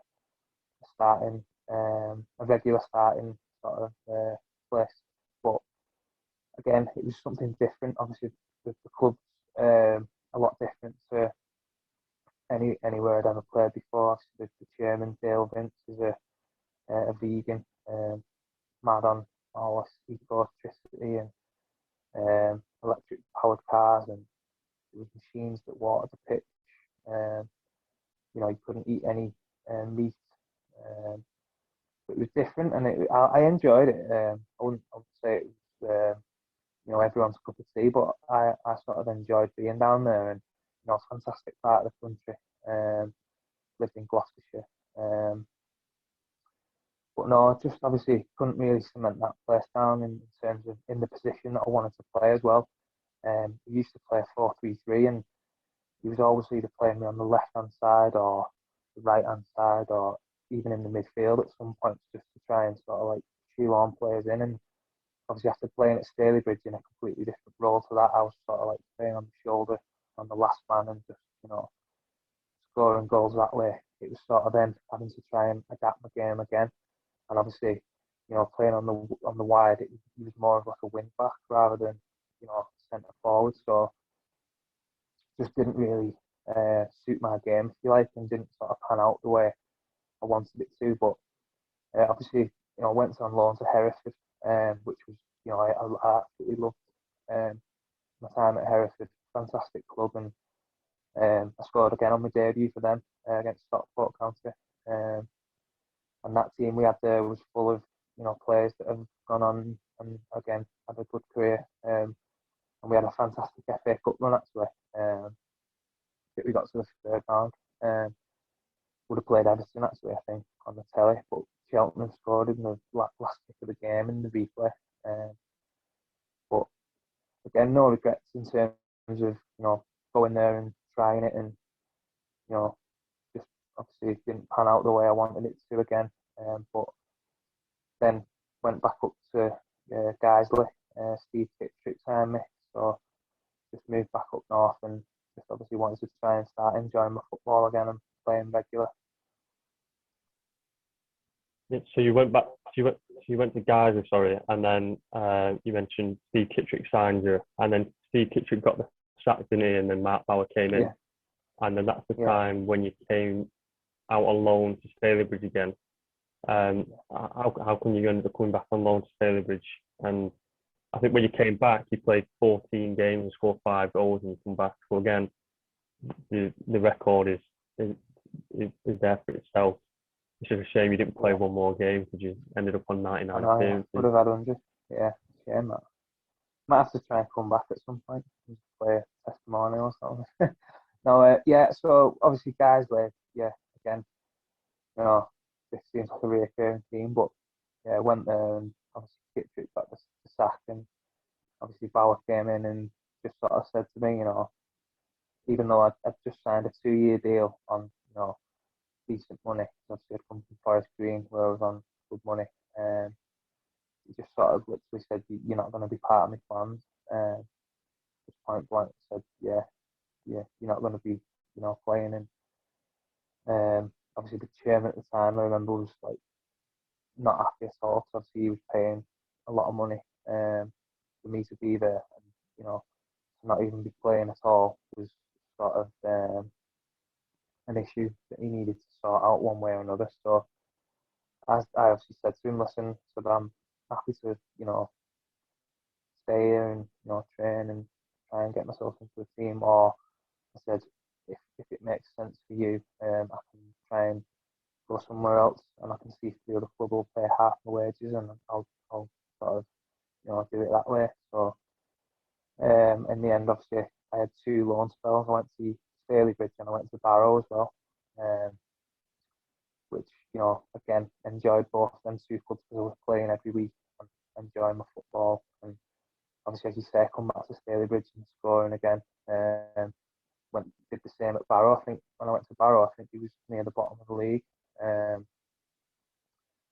regular starting sort of place. But again, it was something different. Obviously, the club's a lot different to anywhere I'd ever played before. Obviously, the chairman Dale Vince is a vegan, mad on all this electricity and electric powered cars, and there was machines that watered the pitch. You couldn't eat any meat. It was different, and I enjoyed it. I wouldn't say it was everyone's cup of tea, but I sort of enjoyed being down there, and fantastic part of the country. Lived in Gloucestershire, but no, just obviously couldn't really cement that place down in terms of in the position that I wanted to play as well. We used to play 4-3-3, and he was always either playing me on the left hand side or the right hand side, or even in the midfield at some points, just to try and sort of like shoehorn players in. And obviously, after playing at Stalybridge in a completely different role to that, I was sort of like playing on the shoulder on the last man and just scoring goals that way. It was sort of then having to try and adapt my game again. And obviously, playing on the wide, it was more of like a wing back rather than centre forward. So just didn't really suit my game, if you like, and didn't sort of pan out the way I wanted it to. But obviously, I went on loan to Hereford, which was, I absolutely loved my time at Hereford. Fantastic club, and I scored again on my debut for them against Stockport County. And that team we had there was full of players that have gone on and again had a good career. And we had a fantastic FA Cup run actually. We got to the third round. Would have played Everton actually, I think, on the telly, but Cheltenham scored in the last kick of the game in the replay. But again, no regrets in terms of going there and trying it, and obviously it didn't pan out the way I wanted it to again. But then went back up to Guiseley. Steve Kittrick signed me, so just moved back up north and just obviously wanted to try and start enjoying my football again and playing regular. So you went back. You went to Geyser, sorry, and then you mentioned Steve Kittrick signed you, and then Steve Kittrick got the sack, didn't he? And then Mark Bauer came in, and then that's the time when you came out on loan to Stalybridge again. How come you ended up coming back on loan to Stalybridge? And I think when you came back, you played 14 games and scored 5 goals, and you come back. So again, the record is there for itself. It's just a shame you didn't play one more game because you ended up on 99 appearances. Would have had 100. Yeah, shame that. Might have to try and come back at some point and play a testimonial or something. No, so obviously Guiseley, again, this seems like a reoccurring theme, but went there and obviously Kittrick got the sack, and obviously Bauer came in and just sort of said to me, even though I'd just signed a 2-year deal on, decent money, obviously I'd come from Forest Green where I was on good money, he just sort of literally said, you're not going to be part of my plans, just point blank said, you're not going to be, playing, and obviously the chairman at the time, I remember, was like not happy at all, because obviously he was paying a lot of money for me to be there, and to not even be playing at all was sort of an issue that he needed to sort out one way or another. So as I obviously said to him, listen, so I'm happy to stay here and train and try and get myself into the team, or I said, if it makes sense for you, I can try and go somewhere else, and I can see if the other club will pay half my wages, and I'll sort of do it that way. So in the end, obviously, I had 2 loan spells. I went to Stalybridge and I went to Barrow as well, which again enjoyed both them 2 clubs because I was playing every week and enjoying my football. And obviously, as you say, come back to Stalybridge and scoring again. Did the same at Barrow. I think when I went to Barrow, I think he was near the bottom of the league. I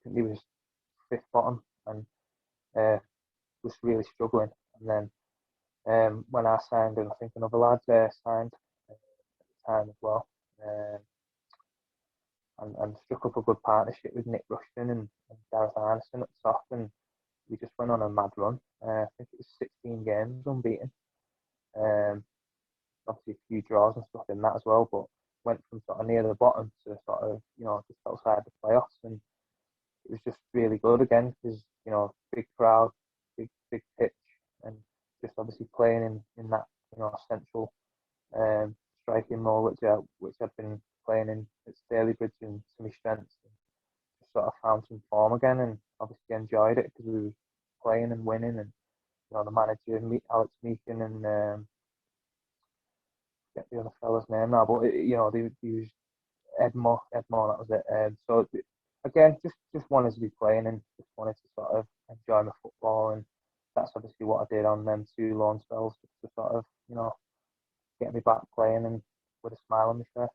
think he was 5th bottom and was really struggling. And then when I signed, and I think another lad there signed at the time as well, and struck up a good partnership with Nick Rushton and Gareth Arneson at the top, and we just went on a mad run. I think it was 16 games unbeaten. Obviously a few draws and stuff in that as well, but went from sort of near the bottom to sort of just outside the playoffs, and it was just really good again because big crowd, big pitch, and just obviously playing in that central striking role which I've been playing in at Stalybridge and to my strengths, and just sort of found some form again, and obviously enjoyed it because we were playing and winning, and the manager Alex Meakin and get the other fella's name now, but he was Edmore, that was it. So again, just wanted to be playing and just wanted to sort of enjoy my football, and that's obviously what I did on them 2 loan spells, just to sort of get me back playing and with a smile on my face.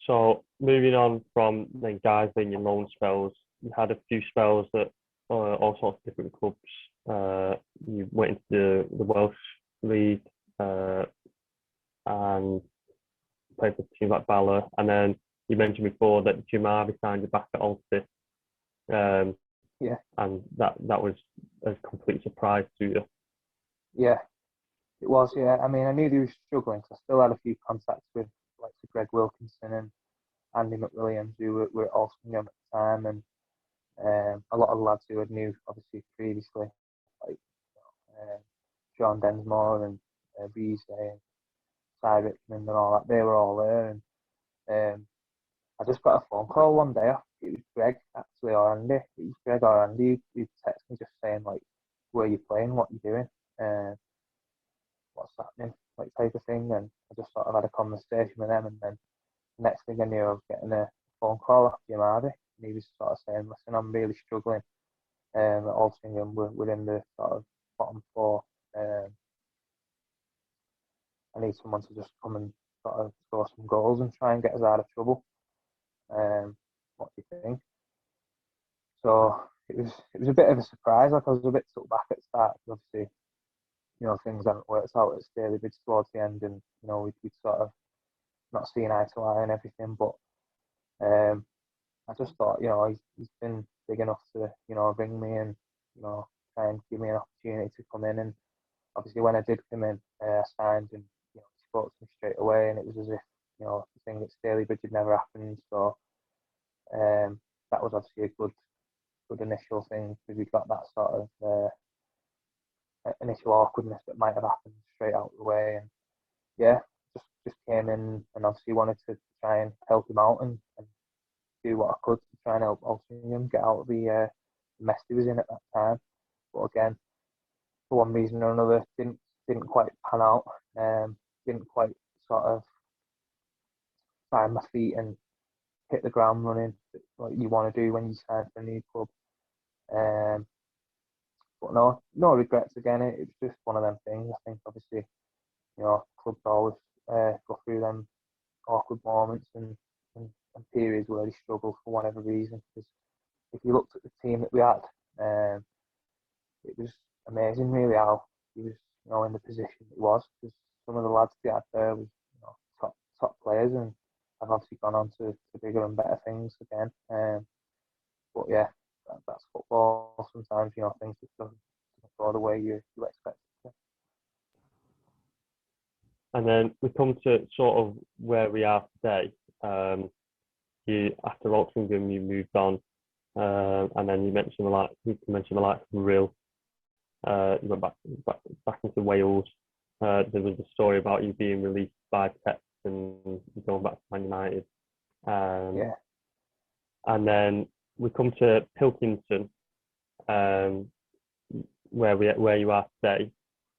So moving on from then guys being your loan spells, you had a few spells at all sorts of different clubs. You went into the Welsh League and played for teams like Bala, and then you mentioned before that Jim Harvey signed you back at Ulster. And that was a complete surprise to you. Yeah, it was. Yeah, I mean, I knew he was struggling, because I still had a few contacts with like Greg Wilkinson and Andy McWilliams, who were at Alstingham at the time, and a lot of lads who I knew obviously previously, like John Densmore and Beasley and Cy Richmond and all that. They were all there, and I just got a phone call one day. It was Greg actually, or Andy. It was Greg or Andy who texted me just saying like, "Where you playing? What you doing? What's happening?" Like type of thing. And I just sort of had a conversation with them, and then the next thing I knew, I was getting a phone call off Jim Harvey, and he was sort of saying, "Listen, I'm really struggling. At Altrincham, we're in the sort of bottom 4. I need someone to just come and sort of score some goals and try and get us out of trouble. What do you think? So it was a bit of a surprise. Like I was a bit took back at the start, because obviously, things hadn't worked out at Stalybridge towards the end, and we'd sort of not seen eye to eye and everything. But I just thought, he's been big enough to, bring me in, try and give me an opportunity to come in. And obviously, when I did come in, I signed, and he spoke to me straight away, and it was as if, the thing at Stalybridge had never happened. So that was obviously a good initial thing, because we got that sort of initial awkwardness that might have happened straight out of the way. And yeah, just came in and obviously wanted to try and help him out and do what I could to try and help Altrincham get out of the mess he was in at that time. But again, for one reason or another, didn't quite pan out. Didn't quite sort of find my feet and hit the ground running like you want to do when you sign for a new club. But no regrets again. It was just one of them things. I think obviously, clubs always go through them awkward moments and periods where they struggle for whatever reason. Because if you looked at the team that we had, it was amazing really how he was, in the position he was. Because some of the lads they had there was, top players, and have obviously gone on to bigger and better things again. But yeah, that's football. Sometimes things just doesn't go the way you expect it to. And then we come to sort of where we are today. After Altrincham, you moved on, and then you mentioned the likes of Real. You went back into Wales. There was a story about you being released by Pep and going back to Man United. Yeah. And then we come to Pilkington, where you are today.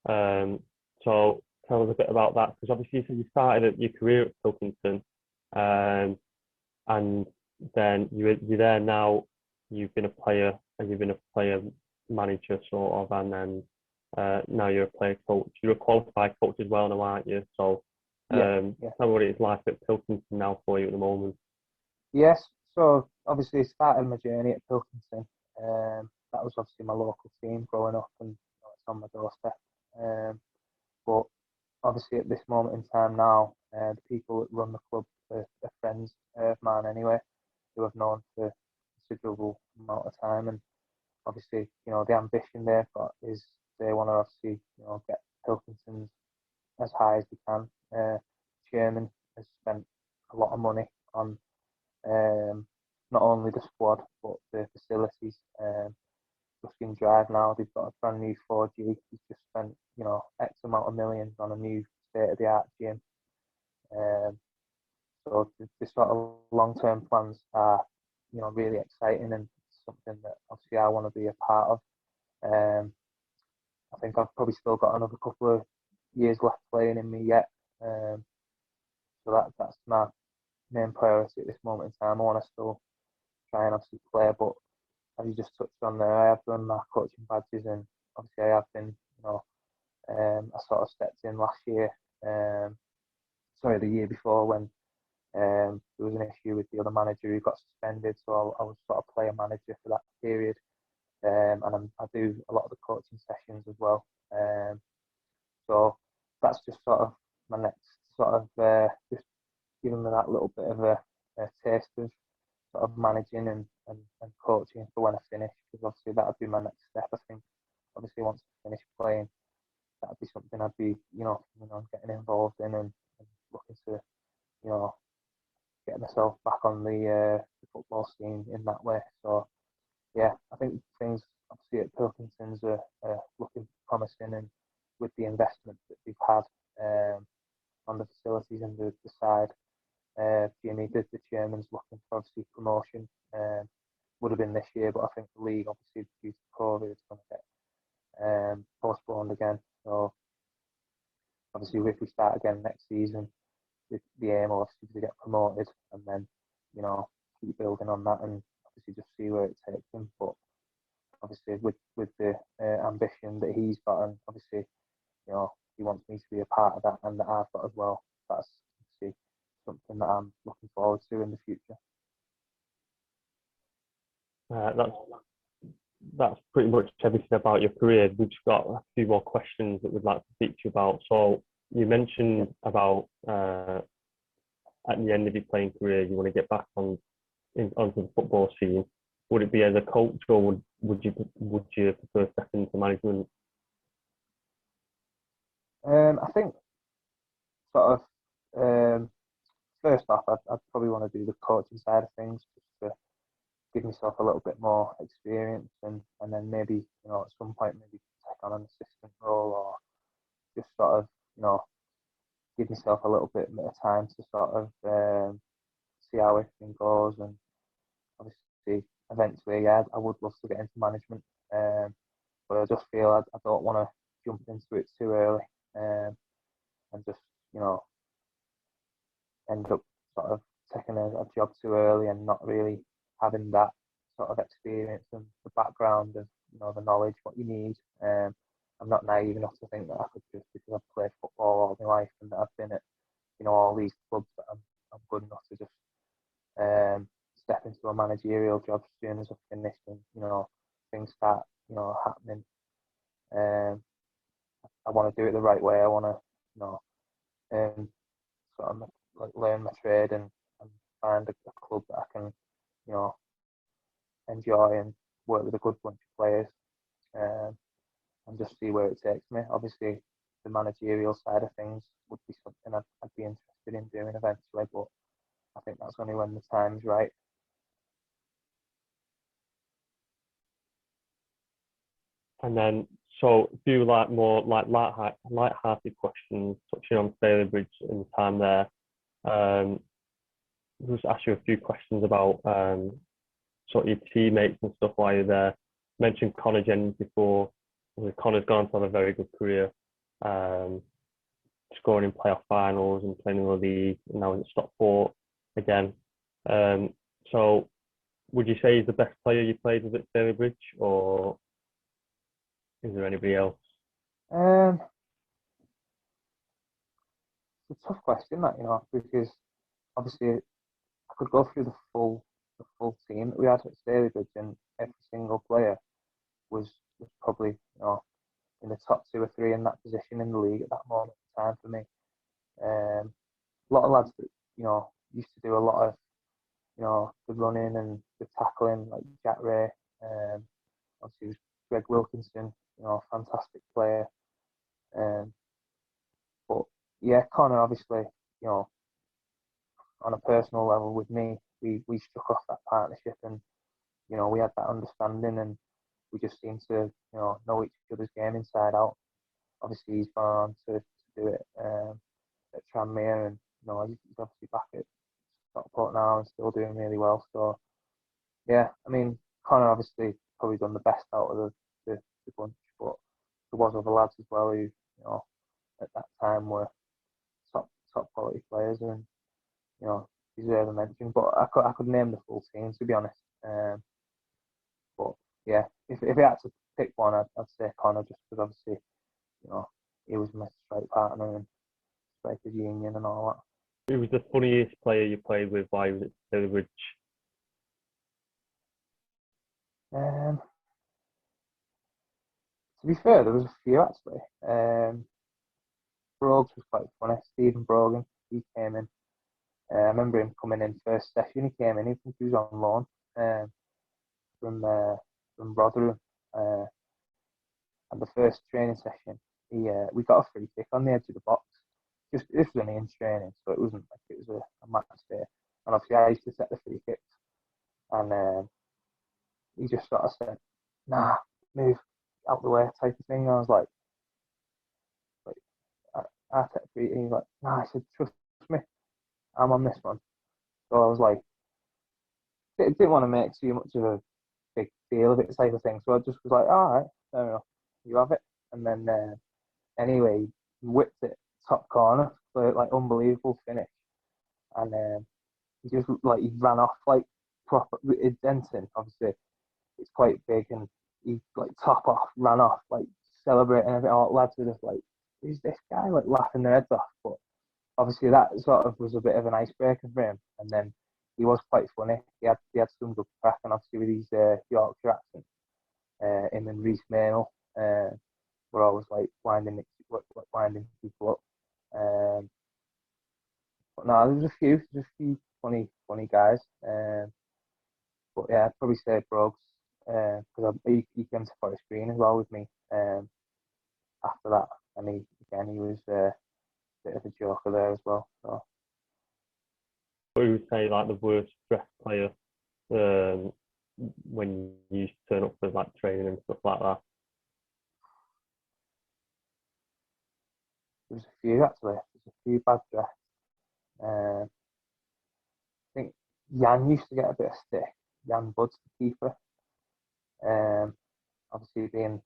So tell us a bit about that, because obviously you said you started your career at Pilkington, and then you're there now. You've been a player, and you've been a player manager sort of, and then now you're a player coach. You're a qualified coach as well now, aren't you? So tell me what it's like at Pilkington now for you at the moment. Yes, so obviously I started my journey at Pilkington. That was obviously my local team growing up, and it's on my doorstep. But obviously at this moment in time now, the people that run the club are friends of mine anyway, who I've known for a considerable amount of time. And obviously, the ambition they've got is they want to obviously, get Pilkington as high as they can. Chairman has spent a lot of money on not only the squad but the facilities. Ruskin Drive now, they've got a brand new 4G. He's just spent, X amount of millions on a new state-of-the-art gym. So the sort of long-term plans are, really exciting, and something that obviously I want to be a part of. I think I've probably still got another couple of years left playing in me yet. So that's my main priority at this moment in time. I want to still try and obviously play, but as you just touched on there, I have done my coaching badges, and obviously I have been, I sort of stepped in last year, the year before, when there was an issue with the other manager who got suspended, so I was sort of player manager for that period, and I do a lot of the coaching sessions as well. So that's just sort of my next sort of just giving me that little bit of a taste of sort of managing and coaching for when I finish, because obviously that would be my next step. I think obviously once I finish playing, that would be something I'd be, getting involved in, and looking to, get myself back on the football scene in that way. So yeah, I think things obviously at Pilkington's are looking promising, and with the investment that we've had on the facilities and the side, Jimmy, the chairman's looking for obviously promotion. Would have been this year, but I think the league, obviously due to COVID, is going to get postponed again. So obviously if we start again next season, the aim will obviously to get promoted, and then keep building on that, and obviously just see where it takes them. But obviously with the ambition that he's got, and obviously he wants me to be a part of that, and that I've got as well. That's something that I'm looking forward to in the future. That's pretty much everything about your career. We've just got a few more questions that we'd like to speak to you about. So you mentioned about at the end of your playing career, you want to get back onto the football scene. Would it be as a coach, or would you prefer stepping into management? I think sort of first off, I'd probably want to do the coaching side of things just to give myself a little bit more experience, and then maybe at some point maybe take on an assistant role, or just sort of give myself a little bit of time to sort of see how everything goes, and obviously eventually, yeah, I would love to get into management, but I just feel I don't want to jump into it too early, and just end up sort of taking a job too early and not really having that sort of experience and the background of the knowledge what you need. I'm not naive enough to think that I could, just because I've played football all my life and that I've been at all these clubs, that I'm good enough to just step into a managerial job as soon as I've finished and things start happening. I want to do it the right way. I want to sort of like learn my trade and find a club that I can enjoy and work with a good bunch of players, and just see where it takes me. Obviously, the managerial side of things would be something I'd be interested in doing eventually, but I think that's only when the time's right. And then, so do like more like light-hearted questions, touching on Stalybridge and time there. Just ask you a few questions about sort of your teammates and stuff while you're there. Mentioned Connor Jennings before. Connor's gone on to have a very good career, scoring in playoff finals and playing in the league, and now he's at Stockport again. So would you say he's the best player you played with at Stalybridge, or is there anybody else? It's a tough question, that, because obviously I could go through the full team that we had at Stalybridge, and every single player was probably in the top 2 or 3 in that position in the league at that moment in time for me. A lot of lads that used to do a lot of the running and the tackling, like Jack Ray. Obviously, was Greg Wilkinson, fantastic player. But yeah, Connor, obviously, on a personal level with me, we struck off that partnership, and we had that understanding, and we just seemed to know each other's game inside out. Obviously, he's gone on to do it at Tranmere, and he's obviously back at Stockport now and still doing really well. So yeah, I mean, Connor obviously probably done the best out of the bunch, but there was other lads as well who at that time were top quality players, and deserve a mention. But I could name the full team, to be honest. But yeah, if I had to pick one, I'd say Connor, just because obviously he was my strike partner and strikers union and all that. Who was the funniest player you played with while you was at Stalybridge? To be fair, there was a few actually. Brogues was quite funny. Stephen Brogan, he came in. I remember him coming in first session. He came in. I think he was on loan from Rotherham. And the first training session, we got a free kick on the edge of the box. This was only in training, so it wasn't like it was a match day. And obviously, I used to set the free kicks, and he just sort of said, "Nah, move out the way," type of thing. And I was like I take free, and he's like, "Nah," I said, "Trust me, I'm on this one." So I was like, didn't want to make too much of a big deal of it, type of thing. So I just was like, "All right, fair enough, you have it." And then anyway, he whipped it top corner, so like unbelievable finish. And he just he ran off like proper. It's Denton, obviously, it's quite big, and he like top off, ran off, like celebrating everything. All lads were just like, "Who's this guy?" Like laughing their heads off. But obviously that sort of was a bit of an icebreaker for him. And then he was quite funny. He had some good crack, and obviously with his Yorkshire accent, him and Reece Maynell were always like winding people up. But no, there's a few funny guys. But yeah, I'd probably say Brooks, because he came to Forest Green as well with me after that, and he was a bit of a joker there as well. So. Who would say like the worst dressed player when you used to turn up for like training and stuff like that? There's a few actually. There's a few bad dressed. I think Jan used to get a bit of stick. Jan Bud's the keeper. Obviously being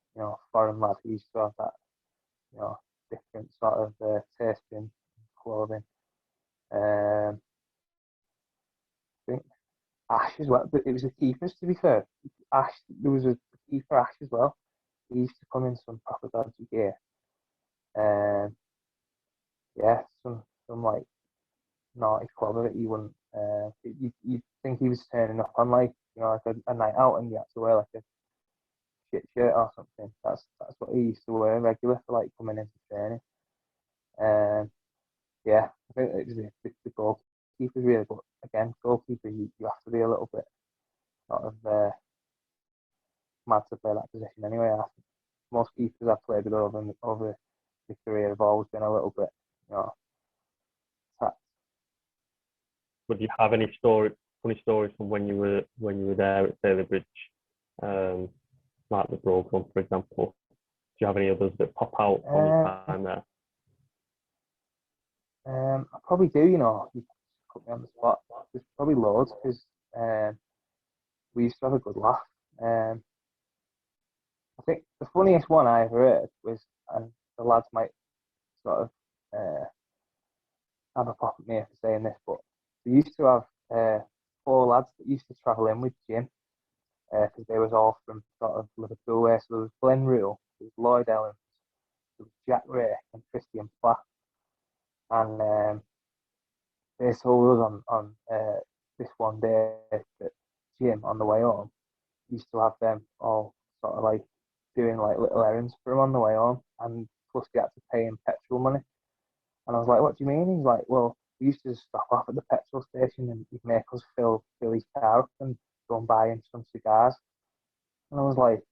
foreign lad, he used to have that different sort of taste in clothing. I think Ash as well, but it was the keepers to be fair. Ash, there was a keeper Ash as well. He used to come in some proper dodgy gear. Yeah, some like naughty clobber that you wouldn't. You'd think he was turning up on like like a night out, and he had to wear like a shit shirt or something. That's what he used to wear regular for like coming into training. Yeah, I think it was the goalkeepers really, but again, goalkeeper you have to be a little bit sort of mad to play that position anyway. I think most keepers I've played with over the career have always been a little bit, tapped. Would you have any funny stories from when you were there at Stalybridge, like the Brogue one, for example? Do you have any others that pop out from your time there? I probably do. You put me on the spot. There's probably loads because we used to have a good laugh. I think the funniest one I ever heard was, and the lads might sort of have a pop at me for saying this, but we used to have 4 lads that used to travel in with Jim because they was all from sort of Liverpool way. So there was Glenn Rule, there was Lloyd Ellens, there was Jack Ray and Christian Platt. And they told us on this one day that Jim, on the way home, used to have them all sort of like doing like little errands for him on the way home, and plus they had to pay him petrol money. And I was like, "What do you mean?" He's like, "Well, we used to stop off at the petrol station, and he'd make us fill his car up and go and buy him some cigars." And I was like,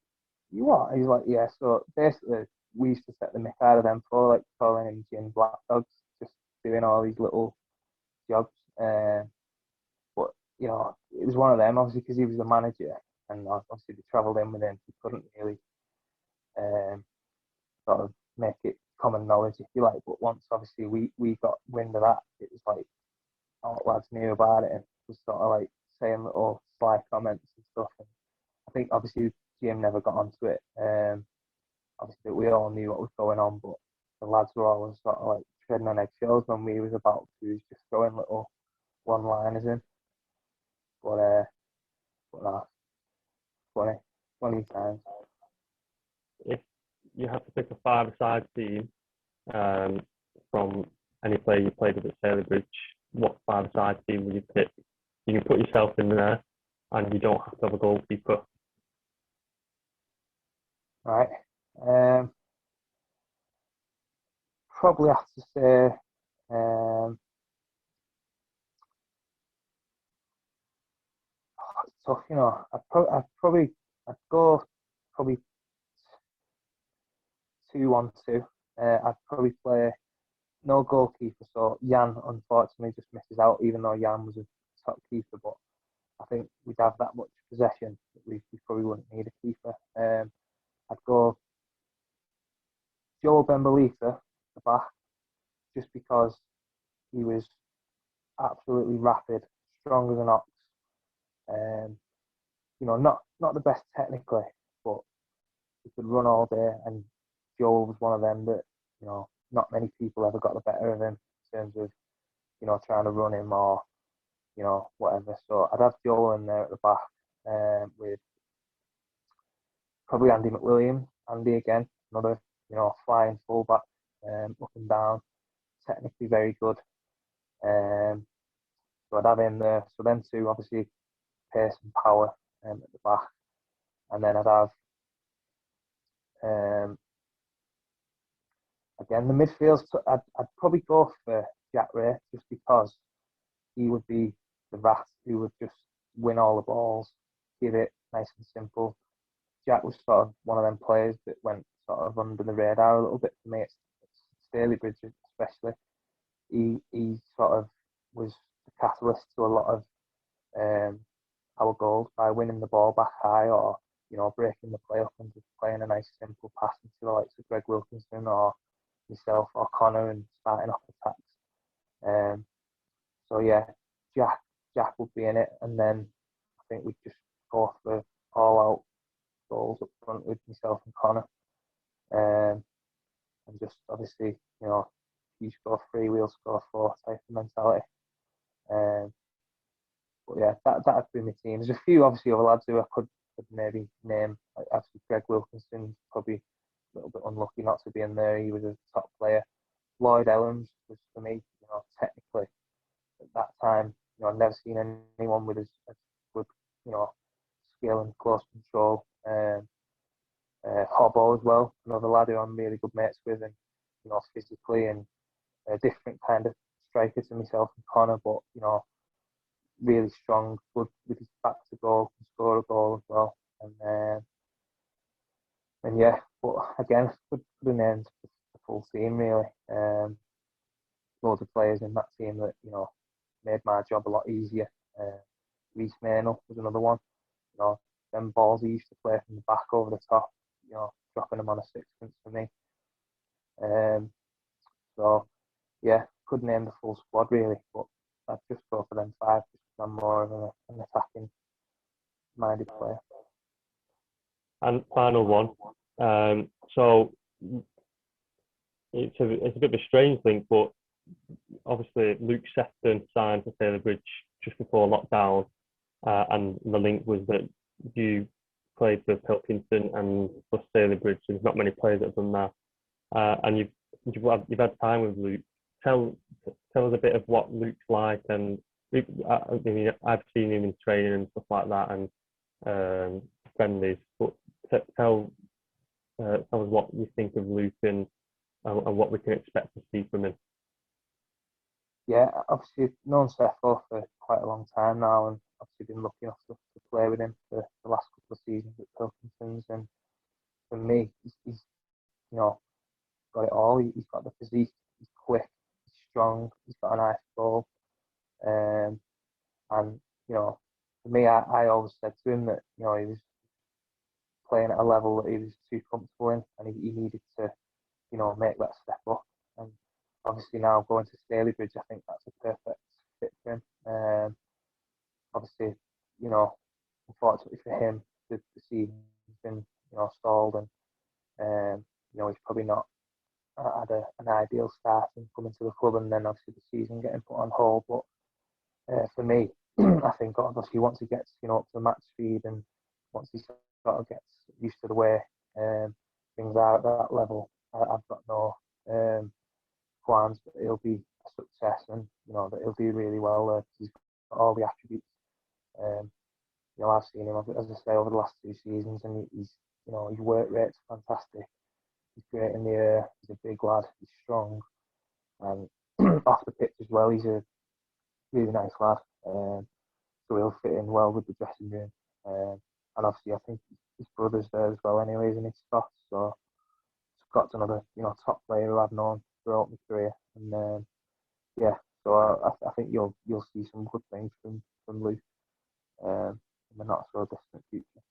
"You what?" He's like, "Yeah." So basically, we used to set the mick out of them for like calling him Jim Black Dogs, just doing all these little jobs. But it was one of them, obviously, because he was the manager, and obviously they travelled in with him. He couldn't really sort of make it common knowledge, if you like. But once, obviously, we got wind of that, it was like all the lads knew about it and was sort of like saying little sly comments and stuff. And I think, obviously, Jim never got onto it. Obviously, we all knew what was going on, but the lads were always sort of like treading on eggshells when we was about to just throwing little one-liners in. But no, funny times. If you had to pick a 5-a-side team from any player you played with at Stalybridge, what 5-a-side team would you pick? You can put yourself in there, and you don't have to have a goalkeeper. Right. Probably have to say it's tough, I'd go probably 2-1-2. I'd probably play no goalkeeper, so Jan unfortunately just misses out, even though Jan was a top keeper. But I think we'd have that much possession that we probably wouldn't need a keeper. I'd go Joe Bembalita, the back, just because he was absolutely rapid, strong as an ox. Not the best technically, but he could run all day. And Joel was one of them that not many people ever got the better of him in terms of trying to run him or whatever. So I'd have Joel in there at the back with probably Andy McWilliams. Andy again, another flying fullback, up and down, technically very good. So I'd have him there. So them two, obviously, pace and power at the back. And then I'd have, again, the midfield, I'd probably go for Jack Ray, just because he would be the rat who would just win all the balls, give it nice and simple. Jack was sort of one of them players that went sort of under the radar a little bit for me. It's Stalybridge especially. He sort of was the catalyst to a lot of our goals by winning the ball back high, or breaking the play up and just playing a nice simple pass into the likes of Greg Wilkinson or myself or Connor and starting off attacks. So yeah, Jack would be in it, and then I think we'd just go for all out goals up front with myself and Connor. And just obviously, you score three, we'll score four type of mentality. But yeah, that'd be my team. There's a few obviously other lads who I could maybe name. Like actually, Greg Wilkinson probably a little bit unlucky not to be in there. He was a top player. Lloyd Ellens was for me, technically at that time, I'd never seen anyone with as good, skill and close control. Hobbo as well, another lad who I'm really good mates with, and physically and a different kind of striker to myself and Connor, but really strong, good with his back to goal, can score a goal as well. And yeah, but again, could have named the full team really. Loads of players in that team that made my job a lot easier. Reece Maynell was another one. Them balls he used to play from the back over the top. Dropping them on a sixpence for me. So yeah, could name the full squad really, but I'd just go for them five because I'm more of an attacking minded player. And final one. So it's a bit of a strange link, but obviously Luke Sefton signed for Stalybridge just before lockdown, and the link was that you played for Pilkington and for Stalybridge. There's not many players that have done that, and you've had time with Luke. Tell us a bit of what Luke's like, and I've seen him in training and stuff like that, and friendlies. But tell us what you think of Luke and what we can expect to see from him. Yeah, obviously I've known Sefo for quite a long time now, and obviously been lucky enough to play with him for the last couple of seasons at Pilkington's. And for me, he's got it all. He's got the physique, he's quick, he's strong, he's got an eye for goal. And for me, I always said to him that he was playing at a level that he was too comfortable in, and he needed to make that step up. And obviously now going to Stalybridge, I think that's a perfect fit for him. Obviously, unfortunately for him, the season's been stalled, and he's probably not had an ideal start in coming to the club, and then obviously the season getting put on hold. But for me, I think obviously once he gets up to match speed, and once he sort of gets used to the way things are at that level, I've got no qualms that he'll be a success, and that he'll do really well. He's got all the attributes. I've seen him, as I say, over the last 2 seasons, and his work rate's fantastic. He's great in the air. He's a big lad. He's strong, and off the pitch as well, he's a really nice lad. So he'll fit in well with the dressing room. And obviously, I think his brother's there as well, anyways, in his Scott. So Scott's another top player who I've known throughout my career, and yeah. So I think you'll see some good things from Luke in the not so distant future.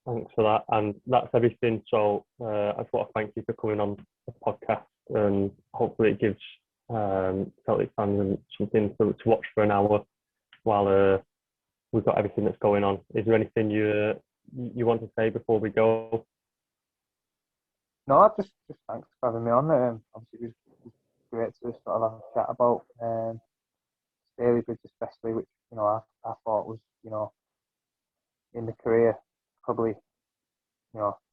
Thanks for that, and that's everything. So I just want to thank you for coming on the podcast, and hopefully it gives Celtic fans something to watch for an hour while we've got everything that's going on. Is there anything you want to say before we go? No, just thanks for having me on. Obviously, it was great to sort of have a chat about Stalybridge, especially, which I thought was in the career probably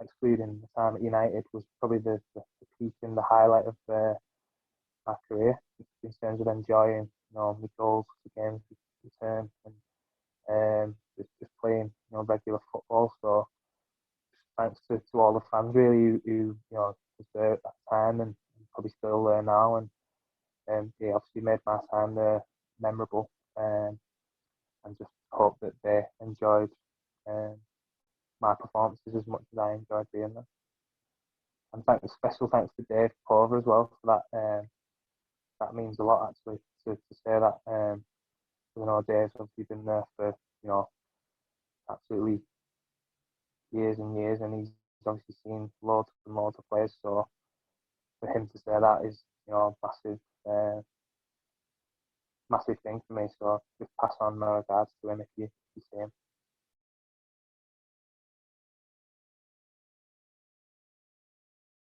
excluding the time at United, was probably the peak and the highlight of my career in terms of enjoying, my goals, the games, return, and just playing, regular football. So thanks to all the fans really who was there at that time and probably still there now, and they obviously made my time there memorable, and just hope that they enjoyed my performances as much as I enjoyed being there. And special thanks to Dave Pover as well for that. That means a lot actually to say that. Dave's obviously been there for absolutely years and years, and he's obviously seen loads and loads of players. So for him to say that is a massive thing for me. So just pass on my regards to him